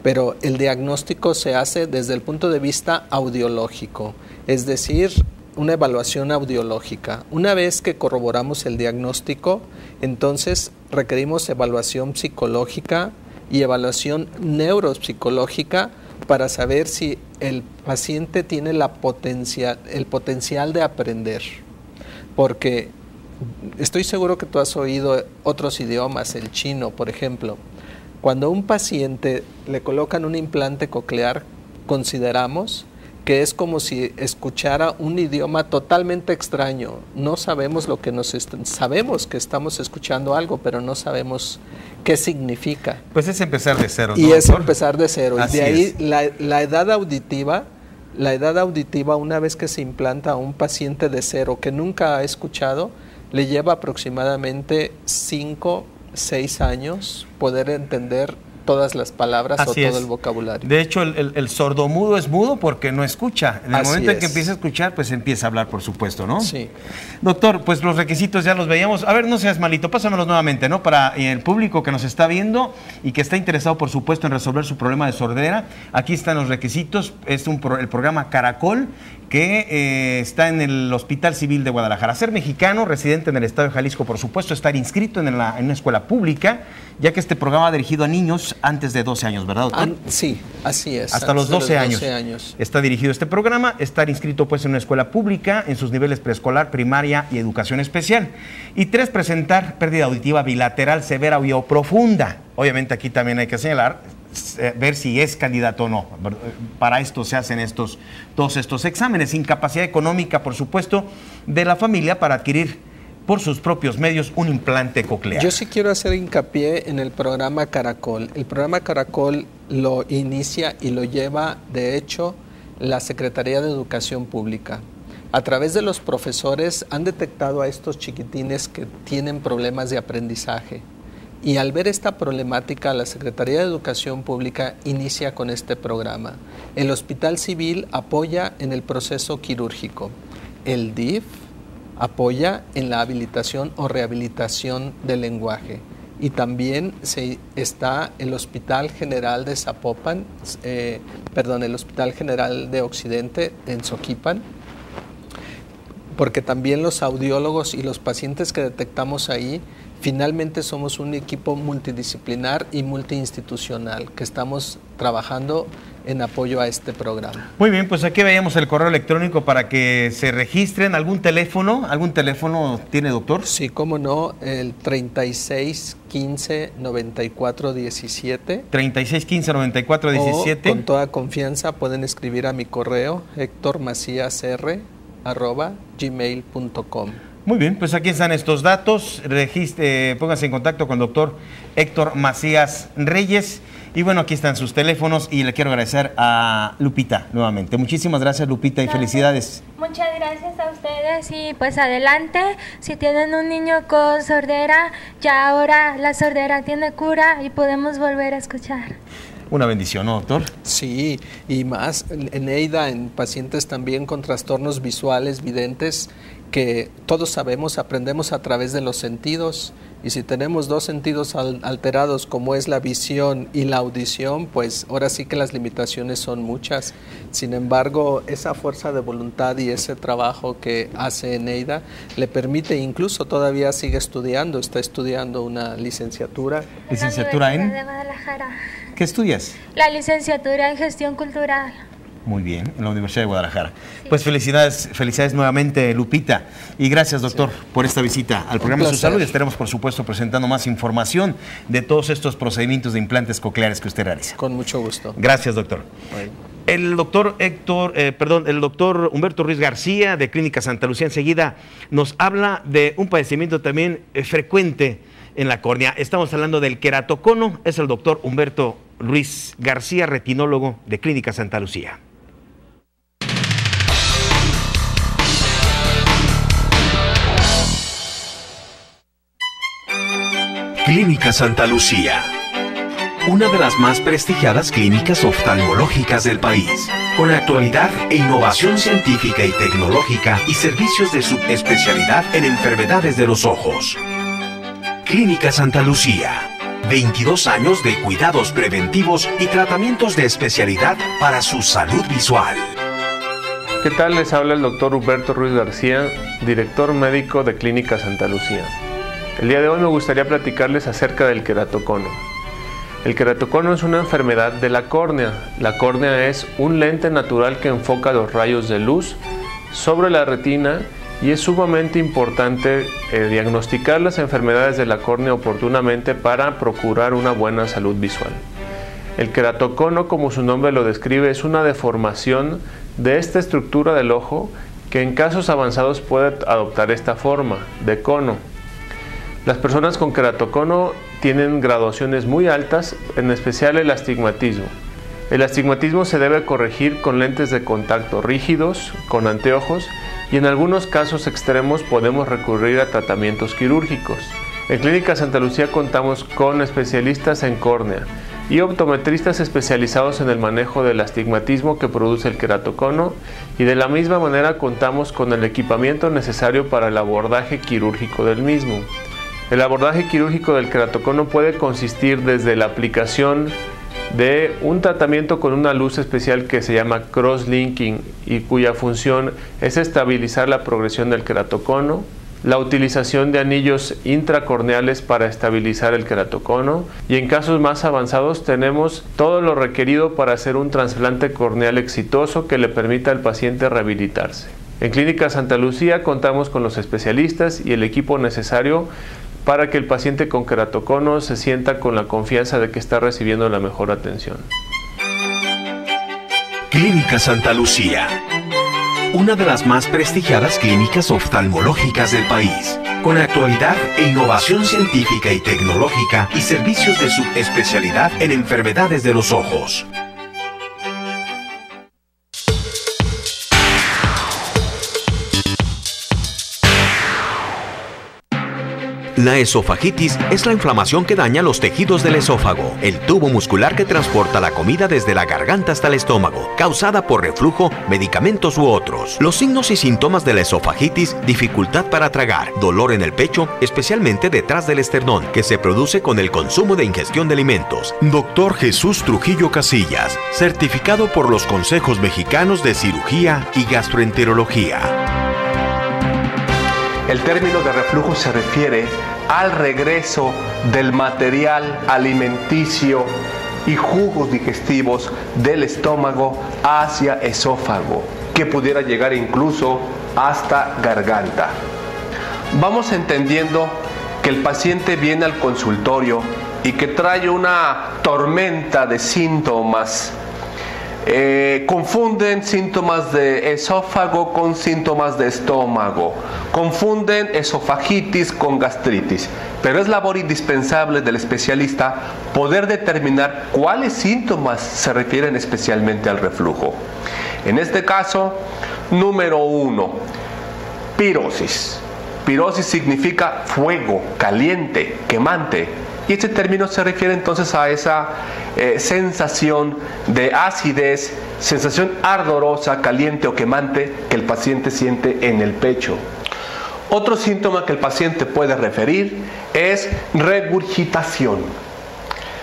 Pero el diagnóstico se hace desde el punto de vista audiológico, es decir, una evaluación audiológica. Una vez que corroboramos el diagnóstico, entonces requerimos evaluación psicológica y evaluación neuropsicológica para saber si el paciente tiene el potencial de aprender. Porque estoy seguro que tú has oído otros idiomas, el chino, por ejemplo. Cuando a un paciente le colocan un implante coclear, consideramos que es como si escuchara un idioma totalmente extraño. No sabemos lo que sabemos que estamos escuchando algo, pero no sabemos qué significa. Pues es empezar de cero, ¿no, y es doctor? empezar de cero. Así y de ahí es. la edad auditiva, una vez que se implanta a un paciente de cero que nunca ha escuchado, le lleva aproximadamente 5-6 años poder entender todas las palabras o todo el vocabulario. De hecho, el sordomudo es mudo porque no escucha. En el momento en que empieza a escuchar, pues empieza a hablar, por supuesto, ¿no? Sí. Doctor, pues los requisitos ya los veíamos. A ver, no seas malito, pásamelos nuevamente, ¿no? Para el público que nos está viendo y que está interesado, por supuesto, en resolver su problema de sordera. Aquí están los requisitos. Es el programa Caracol, que está en el Hospital Civil de Guadalajara. Ser mexicano, residente en el estado de Jalisco, por supuesto, estar inscrito en una escuela pública, ya que este programa va dirigido a niños antes de 12 años, ¿verdad, doctor? Sí, así es. Hasta los 12 años. Está dirigido este programa, estar inscrito pues en una escuela pública, en sus niveles preescolar, primaria y educación especial. Y 3, presentar pérdida auditiva bilateral severa o profunda. Obviamente aquí también hay que señalar, ver si es candidato o no. Para esto se hacen todos estos exámenes. Incapacidad económica, por supuesto, de la familia para adquirir por sus propios medios un implante coclear. Yo sí quiero hacer hincapié en el programa Caracol. El programa Caracol lo inicia y lo lleva, de hecho, la Secretaría de Educación Pública. A través de los profesores han detectado a estos chiquitines que tienen problemas de aprendizaje. Y al ver esta problemática, la Secretaría de Educación Pública inicia con este programa. El Hospital Civil apoya en el proceso quirúrgico. El DIF apoya en la habilitación o rehabilitación del lenguaje. Y también está el Hospital General de Zapopan, el Hospital General de Occidente en Soquipan, porque también los audiólogos y los pacientes que detectamos ahí, finalmente somos un equipo multidisciplinar y multiinstitucional que estamos trabajando en apoyo a este programa. Muy bien, pues aquí veíamos el correo electrónico para que se registren. ¿Algún teléfono tiene, doctor? Sí, cómo no, el 36 15 94 17. 36 15 94 17. O, con toda confianza pueden escribir a mi correo hectormaciasr@gmail.com. Muy bien, pues aquí están estos datos. Pónganse en contacto con el doctor Héctor Macías Reyes. Y bueno, aquí están sus teléfonos y le quiero agradecer a Lupita nuevamente. Muchísimas gracias, Lupita, y felicidades. Muchas gracias a ustedes y pues adelante. Si tienen un niño con sordera, ya ahora la sordera tiene cura y podemos volver a escuchar. Una bendición, ¿no, doctor? Sí, y más en EIDA, en pacientes también con trastornos visuales, videntes, que todos sabemos, aprendemos a través de los sentidos, y si tenemos dos sentidos alterados como es la visión y la audición, pues ahora sí que las limitaciones son muchas. Sin embargo, esa fuerza de voluntad y ese trabajo que hace EIDA le permite, incluso todavía sigue estudiando, está estudiando una licenciatura. ¿Licenciatura en? De Guadalajara. ¿Qué estudias? La licenciatura en Gestión Cultural. Muy bien, en la Universidad de Guadalajara. Sí. Pues felicidades nuevamente, Lupita. Y gracias, doctor, por esta visita al programa Su Salud. Y estaremos, por supuesto, presentando más información de todos estos procedimientos de implantes cocleares que usted realiza. Con mucho gusto. Gracias, doctor. Bueno. El doctor Humberto Ruiz García, de Clínica Santa Lucía, enseguida nos habla de un padecimiento también frecuente en la córnea. Estamos hablando del queratocono. Es el doctor Humberto Ruiz García, retinólogo de Clínica Santa Lucía. Clínica Santa Lucía, una de las más prestigiadas clínicas oftalmológicas del país, con actualidad e innovación científica y tecnológica y servicios de subespecialidad en enfermedades de los ojos. Clínica Santa Lucía, 22 años de cuidados preventivos y tratamientos de especialidad para su salud visual. ¿Qué tal? Les habla el doctor Humberto Ruiz García, director médico de Clínica Santa Lucía. El día de hoy me gustaría platicarles acerca del queratocono. El queratocono es una enfermedad de la córnea. La córnea es un lente natural que enfoca los rayos de luz sobre la retina y es sumamente importante diagnosticar las enfermedades de la córnea oportunamente para procurar una buena salud visual. El queratocono, como su nombre lo describe, es una deformación de esta estructura del ojo que en casos avanzados puede adoptar esta forma de cono. Las personas con queratocono tienen graduaciones muy altas, en especial el astigmatismo. El astigmatismo se debe corregir con lentes de contacto rígidos, con anteojos, y en algunos casos extremos podemos recurrir a tratamientos quirúrgicos. En Clínica Santa Lucía contamos con especialistas en córnea y optometristas especializados en el manejo del astigmatismo que produce el queratocono, y de la misma manera contamos con el equipamiento necesario para el abordaje quirúrgico del mismo. El abordaje quirúrgico del queratocono puede consistir desde la aplicación de un tratamiento con una luz especial que se llama cross-linking y cuya función es estabilizar la progresión del queratocono, la utilización de anillos intracorneales para estabilizar el queratocono, y en casos más avanzados tenemos todo lo requerido para hacer un trasplante corneal exitoso que le permita al paciente rehabilitarse. En Clínica Santa Lucía contamos con los especialistas y el equipo necesario para que el paciente con queratocono se sienta con la confianza de que está recibiendo la mejor atención. Clínica Santa Lucía, una de las más prestigiadas clínicas oftalmológicas del país, con actualidad e innovación científica y tecnológica y servicios de subespecialidad en enfermedades de los ojos. La esofagitis es la inflamación que daña los tejidos del esófago, el tubo muscular que transporta la comida desde la garganta hasta el estómago, causada por reflujo, medicamentos u otros. Los signos y síntomas de la esofagitis: dificultad para tragar, dolor en el pecho, especialmente detrás del esternón, que se produce con el consumo de ingestión de alimentos. Dr. Jesús Trujillo Casillas, certificado por los consejos mexicanos de cirugía y gastroenterología. El término de reflujo se refiere al regreso del material alimenticio y jugos digestivos del estómago hacia esófago, que pudiera llegar incluso hasta garganta. Vamos entendiendo que el paciente viene al consultorio y que trae una tormenta de síntomas. Confunden síntomas de esófago con síntomas de estómago, confunden esofagitis con gastritis, pero es labor indispensable del especialista poder determinar cuáles síntomas se refieren especialmente al reflujo. En este caso, número 1, pirosis. Pirosis significa fuego, caliente, quemante. Y este término se refiere entonces a esa sensación de acidez, sensación ardorosa, caliente o quemante que el paciente siente en el pecho. Otro síntoma que el paciente puede referir es regurgitación.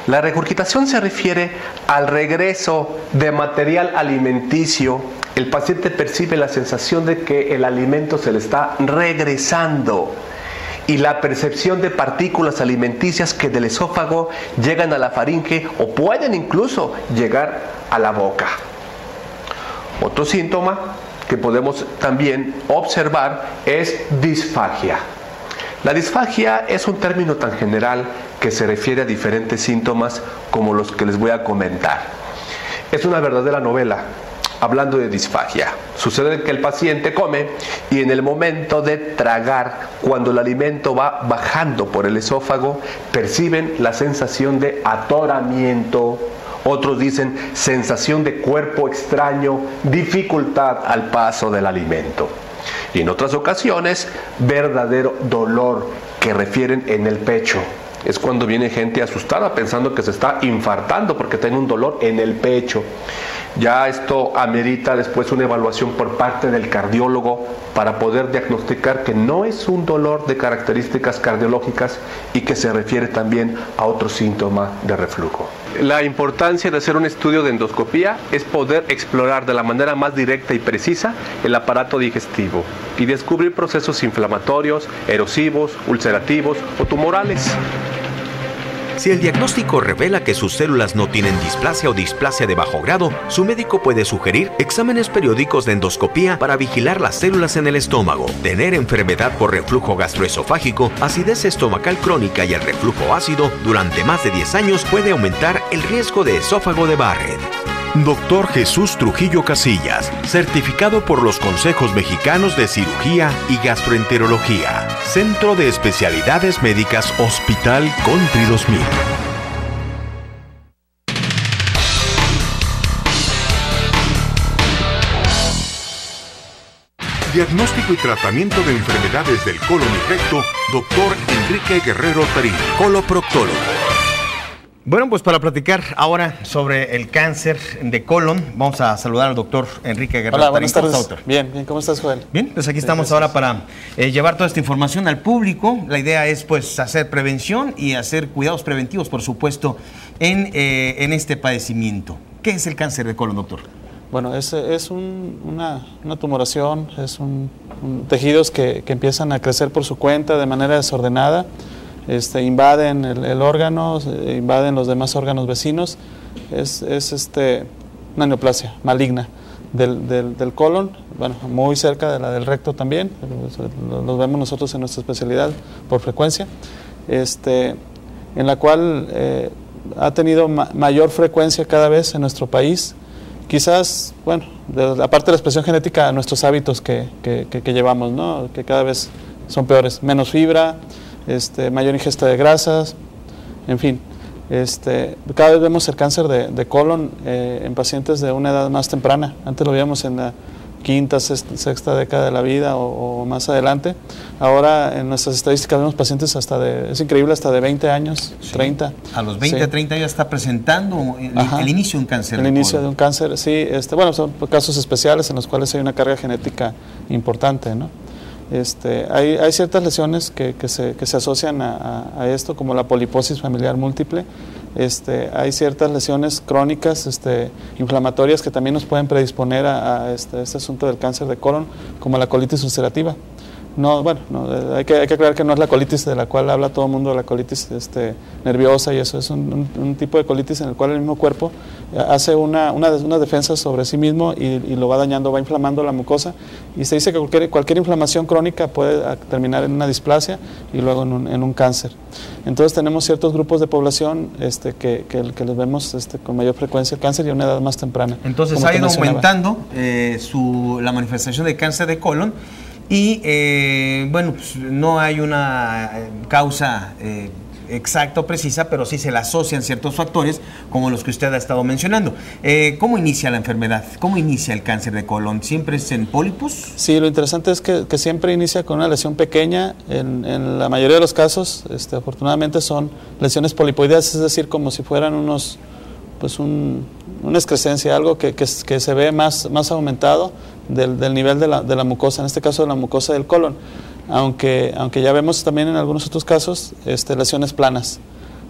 La regurgitación se refiere al regreso de material alimenticio. El paciente percibe la sensación de que el alimento se le está regresando, y la percepción de partículas alimenticias que del esófago llegan a la faringe o pueden incluso llegar a la boca. Otro síntoma que podemos también observar es disfagia. La disfagia es un término tan general que se refiere a diferentes síntomas como los que les voy a comentar. Es una verdadera novela. Hablando de disfagia, sucede que el paciente come y en el momento de tragar, cuando el alimento va bajando por el esófago, perciben la sensación de atoramiento. Otros dicen sensación de cuerpo extraño, dificultad al paso del alimento. Y en otras ocasiones, verdadero dolor que refieren en el pecho. Es cuando viene gente asustada pensando que se está infartando porque tiene un dolor en el pecho. Ya esto amerita después una evaluación por parte del cardiólogo para poder diagnosticar que no es un dolor de características cardiológicas y que se refiere también a otro síntoma de reflujo. La importancia de hacer un estudio de endoscopía es poder explorar de la manera más directa y precisa el aparato digestivo y descubrir procesos inflamatorios, erosivos, ulcerativos o tumorales. Si el diagnóstico revela que sus células no tienen displasia o displasia de bajo grado, su médico puede sugerir exámenes periódicos de endoscopía para vigilar las células en el estómago. Tener enfermedad por reflujo gastroesofágico, acidez estomacal crónica y el reflujo ácido durante más de 10 años puede aumentar el riesgo de esófago de Barrett. Dr. Jesús Trujillo Casillas, certificado por los Consejos Mexicanos de Cirugía y Gastroenterología. Centro de Especialidades Médicas Hospital Country 2000. Diagnóstico y tratamiento de enfermedades del colon y recto, Dr. Enrique Guerrero Tarín, coloproctólogo. Bueno, pues para platicar ahora sobre el cáncer de colon, vamos a saludar al doctor Enrique Guerrero. Hola, buenas tardes. ¿Cómo está, doctor? Bien, ¿cómo estás, Joel? Bien, pues aquí estamos ahora para llevar toda esta información al público. La idea es pues hacer prevención y hacer cuidados preventivos, por supuesto, en este padecimiento. ¿Qué es el cáncer de colon, doctor? Bueno, es una tumoración, tejidos que empiezan a crecer por su cuenta de manera desordenada. Invaden el órgano, invaden los demás órganos vecinos. Es una neoplasia maligna del colon, bueno, muy cerca de la del recto también, los vemos nosotros en nuestra especialidad por frecuencia, en la cual ha tenido mayor frecuencia cada vez en nuestro país. Quizás, bueno, aparte de la expresión genética, nuestros hábitos que llevamos, ¿no? Que cada vez son peores, menos fibra, mayor ingesta de grasas, en fin. Cada vez vemos el cáncer de colon en pacientes de una edad más temprana. Antes lo veíamos en la quinta, sexta década de la vida o más adelante. Ahora en nuestras estadísticas vemos pacientes es increíble, hasta de 20 años, sí. 30. A los 20, sí. 30 ya está presentando el inicio de un cáncer. El inicio de un cáncer, sí. Bueno, son casos especiales en los cuales hay una carga genética importante, ¿no? Hay ciertas lesiones que se asocian a esto, como la poliposis familiar múltiple. Hay ciertas lesiones crónicas inflamatorias que también nos pueden predisponer a este asunto del cáncer de colon, como la colitis ulcerativa. No, bueno, no, hay que aclarar que no es la colitis de la cual habla todo el mundo, la colitis nerviosa y eso. Es un tipo de colitis en el cual el mismo cuerpo hace una defensa sobre sí mismo y lo va dañando, va inflamando la mucosa. Y se dice que cualquier inflamación crónica puede terminar en una displasia y luego en un cáncer. Entonces tenemos ciertos grupos de población que les vemos con mayor frecuencia el cáncer y a una edad más temprana. Entonces ha ido aumentando la manifestación de cáncer de colon. Y bueno, pues no hay una causa exacta o precisa, pero sí se le asocian ciertos factores como los que usted ha estado mencionando. ¿Cómo inicia la enfermedad? ¿Cómo inicia el cáncer de colon? ¿Siempre es en pólipos? Sí, lo interesante es que siempre inicia con una lesión pequeña. En la mayoría de los casos, afortunadamente, son lesiones polipoideas, es decir, como si fueran una excrescencia, algo que se ve más aumentado del nivel de la mucosa, en este caso de la mucosa del colon, aunque ya vemos también en algunos otros casos lesiones planas,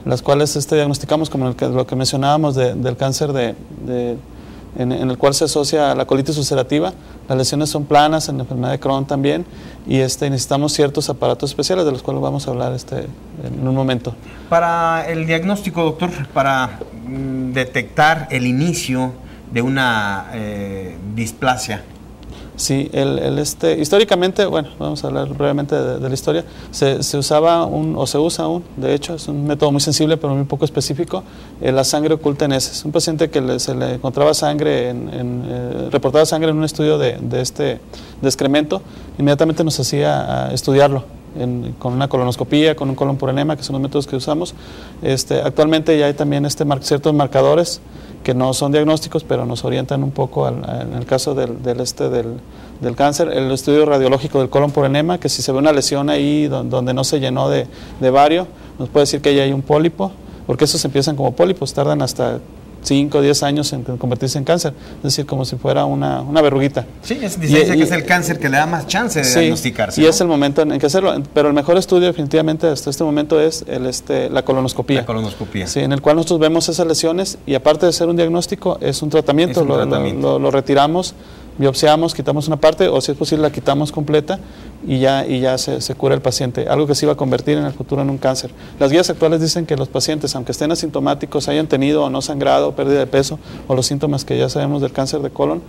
las cuales diagnosticamos como lo que mencionábamos del cáncer en el cual se asocia la colitis ulcerativa. Las lesiones son planas, en la enfermedad de Crohn también, y necesitamos ciertos aparatos especiales de los cuales vamos a hablar en un momento. Para el diagnóstico, doctor, para detectar el inicio de una displasia. Sí, históricamente, bueno, vamos a hablar brevemente de la historia, se usaba o se usa aún, de hecho, es un método muy sensible pero muy poco específico, la sangre oculta en heces. Un paciente que se le encontraba sangre, reportaba sangre en un estudio de excremento, inmediatamente nos hacía estudiarlo con una colonoscopía, con un colon por enema, que son los métodos que usamos. Actualmente ya hay también ciertos marcadores que no son diagnósticos, pero nos orientan un poco en el caso del cáncer. El estudio radiológico del colon por enema, que si se ve una lesión ahí donde no se llenó de bario, nos puede decir que ahí hay un pólipo, porque esos empiezan como pólipos, tardan hasta 5 o 10 años en convertirse en cáncer, es decir, como si fuera una verruguita. Sí, dice que es el cáncer que le da más chance de diagnosticarse. Y es el momento en que hacerlo, pero el mejor estudio definitivamente hasta este momento es la colonoscopía. La colonoscopía. Sí, en el cual nosotros vemos esas lesiones y aparte de ser un diagnóstico, es un tratamiento. Lo retiramos, biopsiamos, quitamos una parte o si es posible la quitamos completa y ya se cura el paciente, algo que se iba a convertir en el futuro en un cáncer. Las guías actuales dicen que los pacientes, aunque estén asintomáticos, hayan tenido o no sangrado, pérdida de peso o los síntomas que ya sabemos del cáncer de colon,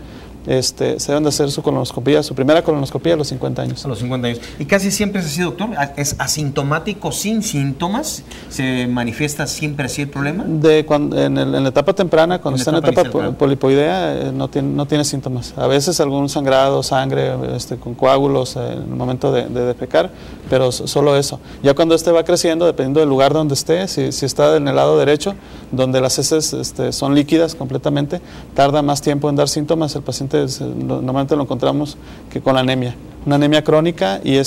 se deben de hacer su colonoscopía, su primera colonoscopía a los 50 años. A los 50 años. ¿Y casi siempre es así, doctor? ¿Es asintomático sin síntomas? ¿Se manifiesta siempre así el problema? En la etapa temprana, cuando está en la etapa polipoidea, no tiene síntomas. A veces algún sangrado, sangre, con coágulos en el momento de defecar, pero solo eso. Ya cuando va creciendo, dependiendo del lugar donde esté, si está en el lado derecho, donde las heces son líquidas completamente, tarda más tiempo en dar síntomas. El paciente normalmente lo encontramos que con anemia, una anemia crónica y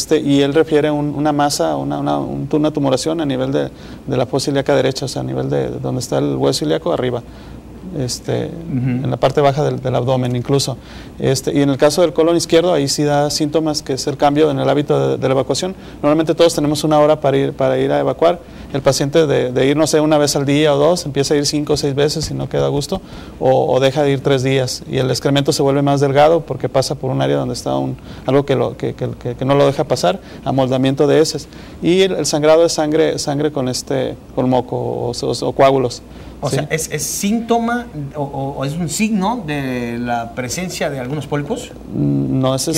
él refiere una masa, una tumoración a nivel de la fosa ilíaca derecha, o sea, a nivel de donde está el hueso ilíaco arriba. En la parte baja del abdomen incluso. Y en el caso del colon izquierdo, ahí sí da síntomas, que es el cambio en el hábito de la evacuación. Normalmente todos tenemos una hora para ir a evacuar. El paciente de ir, no sé, una vez al día o dos, empieza a ir 5 o 6 veces y no queda a gusto, o deja de ir 3 días. Y el excremento se vuelve más delgado porque pasa por un área donde está algo que no lo deja pasar, amoldamiento de heces. Y el sangrado es sangre con moco o coágulos. O sea, ¿es síntoma o es un signo de la presencia de algunos pólipos? No, es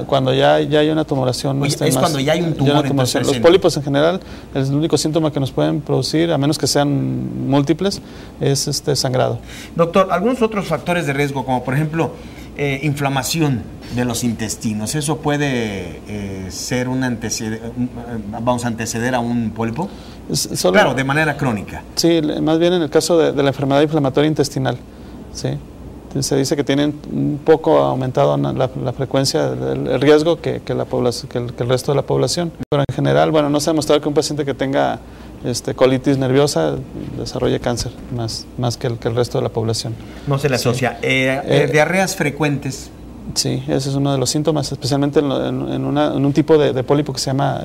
cuando ya hay una tumoración. Cuando ya hay un tumor. Los pólipos en general, el único síntoma que nos pueden producir, a menos que sean múltiples, es sangrado. Doctor, algunos otros factores de riesgo, como por ejemplo inflamación de los intestinos, ¿eso puede ser vamos a anteceder a un pólipo? Claro, de manera crónica. Sí, más bien en el caso de la enfermedad inflamatoria intestinal. ¿Sí? Se dice que tienen un poco aumentado la frecuencia, el riesgo que el resto de la población. Pero en general, bueno, no se ha demostrado que un paciente que tenga colitis nerviosa desarrolle cáncer, más que el resto de la población. No se le asocia. Diarreas frecuentes. Sí, ese es uno de los síntomas, especialmente en un tipo de pólipo que se llama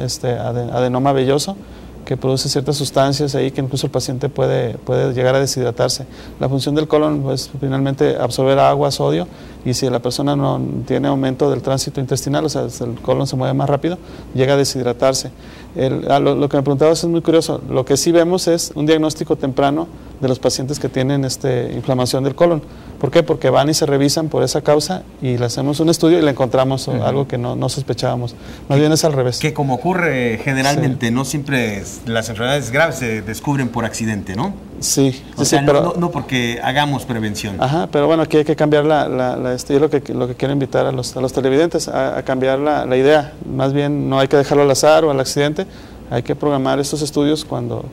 adenoma velloso, que produce ciertas sustancias ahí que incluso el paciente puede llegar a deshidratarse. La función del colon es finalmente absorber agua, sodio, y si la persona no tiene aumento del tránsito intestinal, o sea, el colon se mueve más rápido, llega a deshidratarse. Lo que me preguntabas es muy curioso. Lo que sí vemos es un diagnóstico temprano de los pacientes que tienen inflamación del colon. ¿Por qué? Porque van y se revisan por esa causa y le hacemos un estudio y le encontramos algo que no sospechábamos. Más bien es al revés. Que como ocurre generalmente, no siempre las enfermedades graves se descubren por accidente, ¿no? Sí. O sea, pero, no porque hagamos prevención. Ajá, pero bueno, aquí hay que cambiar yo lo que quiero invitar a los televidentes a cambiar la idea. Más bien no hay que dejarlo al azar o al accidente. Hay que programar estos estudios cuando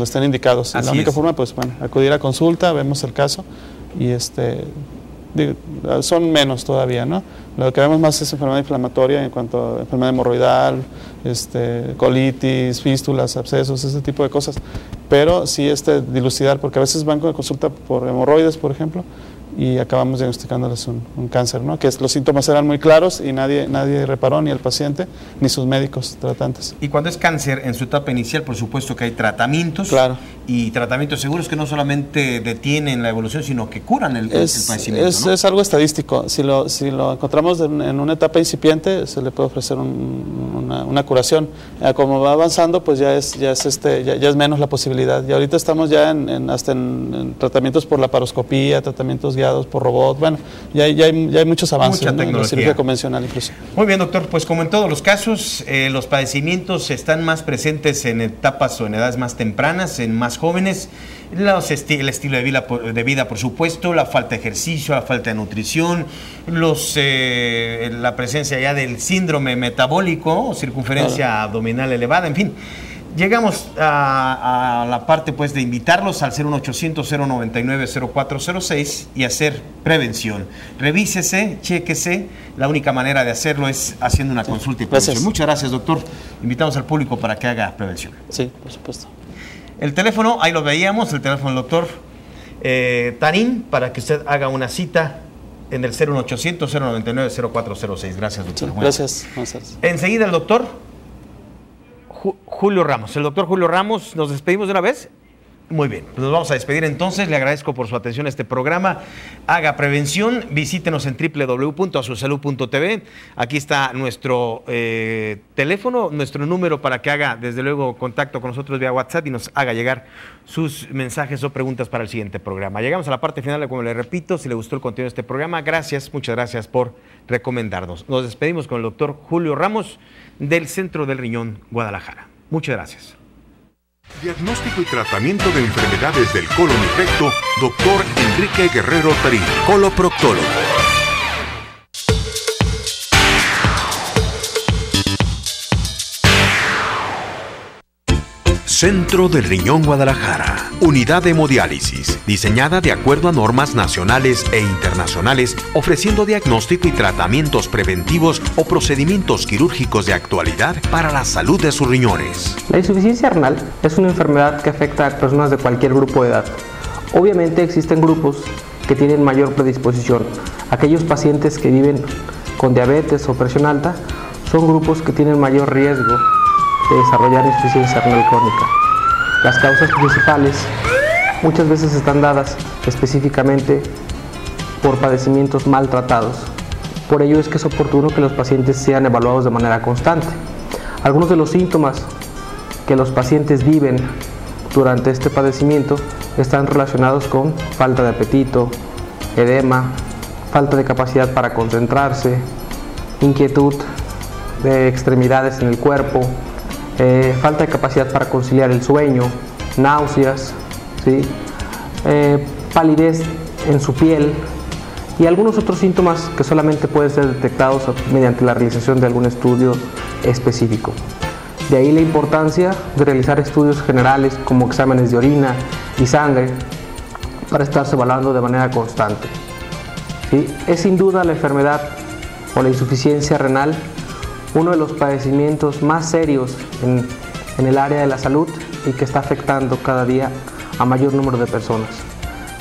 estén indicados. La única forma, pues bueno, acudir a consulta, vemos el caso y son menos todavía, ¿no? Lo que vemos más es enfermedad inflamatoria en cuanto a enfermedad hemorroidal, colitis, fístulas, abscesos, ese tipo de cosas. Pero sí dilucidar, porque a veces van con consulta por hemorroides, por ejemplo, y acabamos diagnosticándoles un cáncer, ¿no? Que los síntomas eran muy claros y nadie reparó, ni el paciente, ni sus médicos tratantes. Y cuando es cáncer, en su etapa inicial, por supuesto que hay tratamientos. Claro. Y tratamientos seguros que no solamente detienen la evolución, sino que curan el padecimiento, ¿no? Es algo estadístico. Si lo encontramos en una etapa incipiente, se le puede ofrecer una curación. Como va avanzando, pues ya es menos la posibilidad. Y ahorita estamos ya hasta en tratamientos por laparoscopía, tratamientos guiados por robot. Bueno, ya hay muchos avances, mucha ¿no? tecnología. En la cirugía convencional incluso. Muy bien, doctor. Pues como en todos los casos, los padecimientos están más presentes en etapas o en edades más tempranas, en más jóvenes. El estilo de vida, por supuesto, la falta de ejercicio, la falta de nutrición, la presencia ya del síndrome metabólico o circunferencia abdominal elevada, en fin. Llegamos a la parte pues de invitarlos al 01800-099-0406 y hacer prevención. Revísese, chéquese. La única manera de hacerlo es haciendo una consulta y prevención. Gracias. Muchas gracias, doctor. Invitamos al público para que haga prevención. Sí, por supuesto. El teléfono, ahí lo veíamos, el teléfono del doctor Tarín, para que usted haga una cita en el 01800-099-0406. Gracias, doctor. Sí, gracias. Buenas tardes. Enseguida el doctor Julio Ramos. El doctor Julio Ramos, ¿nos despedimos de una vez? Muy bien, pues nos vamos a despedir entonces. Le agradezco por su atención a este programa. Haga prevención, visítenos en www.asusalud.tv. Aquí está nuestro teléfono, nuestro número para que haga, desde luego, contacto con nosotros vía WhatsApp y nos haga llegar sus mensajes o preguntas para el siguiente programa. Llegamos a la parte final, como le repito, si le gustó el contenido de este programa, gracias, muchas gracias por recomendarnos. Nos despedimos con el doctor Julio Ramos del Centro del Riñón, Guadalajara. Muchas gracias. Diagnóstico y tratamiento de enfermedades del colon y recto, doctor Enrique Guerrero Tarín, coloproctólogo. Centro del Riñón Guadalajara, unidad de hemodiálisis, diseñada de acuerdo a normas nacionales e internacionales, ofreciendo diagnóstico y tratamientos preventivos o procedimientos quirúrgicos de actualidad para la salud de sus riñones. La insuficiencia renal es una enfermedad que afecta a personas de cualquier grupo de edad. Obviamente existen grupos que tienen mayor predisposición. Aquellos pacientes que viven con diabetes o presión alta son grupos que tienen mayor riesgo de desarrollar insuficiencia renal crónica. Las causas principales muchas veces están dadas específicamente por padecimientos maltratados. Por ello es que es oportuno que los pacientes sean evaluados de manera constante. Algunos de los síntomas que los pacientes viven durante este padecimiento están relacionados con falta de apetito, edema, falta de capacidad para concentrarse, inquietud de extremidades en el cuerpo, falta de capacidad para conciliar el sueño, náuseas, ¿sí? Palidez en su piel y algunos otros síntomas que solamente pueden ser detectados mediante la realización de algún estudio específico. De ahí la importancia de realizar estudios generales como exámenes de orina y sangre para estarse evaluando de manera constante. ¿Sí? Es sin duda la enfermedad o la insuficiencia renal uno de los padecimientos más serios en el área de la salud y que está afectando cada día a mayor número de personas.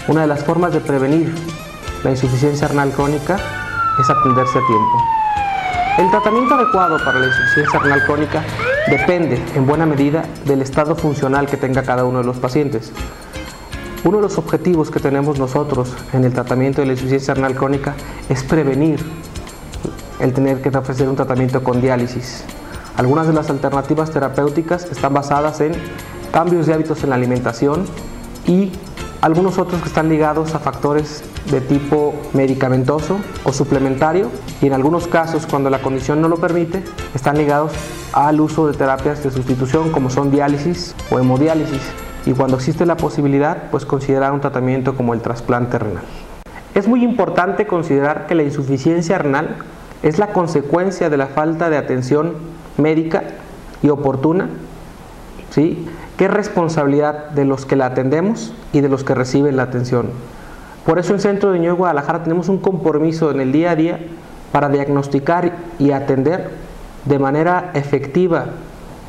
Una de las formas de prevenir la insuficiencia renal crónica es atenderse a tiempo. El tratamiento adecuado para la insuficiencia renal crónica depende en buena medida del estado funcional que tenga cada uno de los pacientes. Uno de los objetivos que tenemos nosotros en el tratamiento de la insuficiencia renal crónica es prevenir el tener que ofrecer un tratamiento con diálisis. Algunas de las alternativas terapéuticas están basadas en cambios de hábitos en la alimentación y algunos otros que están ligados a factores de tipo medicamentoso o suplementario, y en algunos casos, cuando la condición no lo permite, están ligados al uso de terapias de sustitución como son diálisis o hemodiálisis, y cuando existe la posibilidad, pues considerar un tratamiento como el trasplante renal. Es muy importante considerar que la insuficiencia renal es la consecuencia de la falta de atención médica y oportuna, ¿sí?, que es responsabilidad de los que la atendemos y de los que reciben la atención. Por eso en Centro de Niño de Guadalajara tenemos un compromiso en el día a día para diagnosticar y atender de manera efectiva,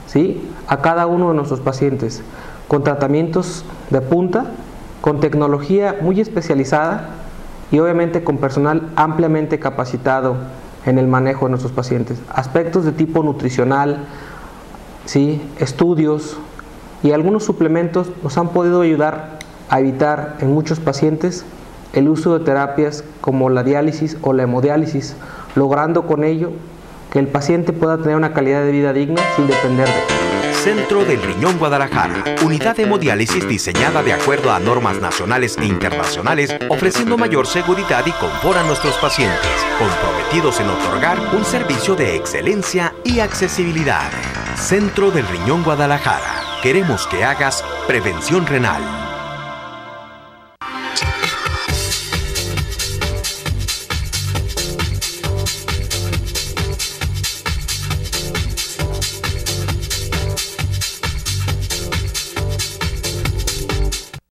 ¿sí?, a cada uno de nuestros pacientes, con tratamientos de punta, con tecnología muy especializada y obviamente con personal ampliamente capacitado en el manejo de nuestros pacientes. Aspectos de tipo nutricional, ¿sí?, estudios y algunos suplementos nos han podido ayudar a evitar en muchos pacientes el uso de terapias como la diálisis o la hemodiálisis, logrando con ello que el paciente pueda tener una calidad de vida digna sin depender de Centro del Riñón Guadalajara, unidad de hemodiálisis diseñada de acuerdo a normas nacionales e internacionales, ofreciendo mayor seguridad y confort a nuestros pacientes, comprometidos en otorgar un servicio de excelencia y accesibilidad. Centro del Riñón Guadalajara, queremos que hagas prevención renal.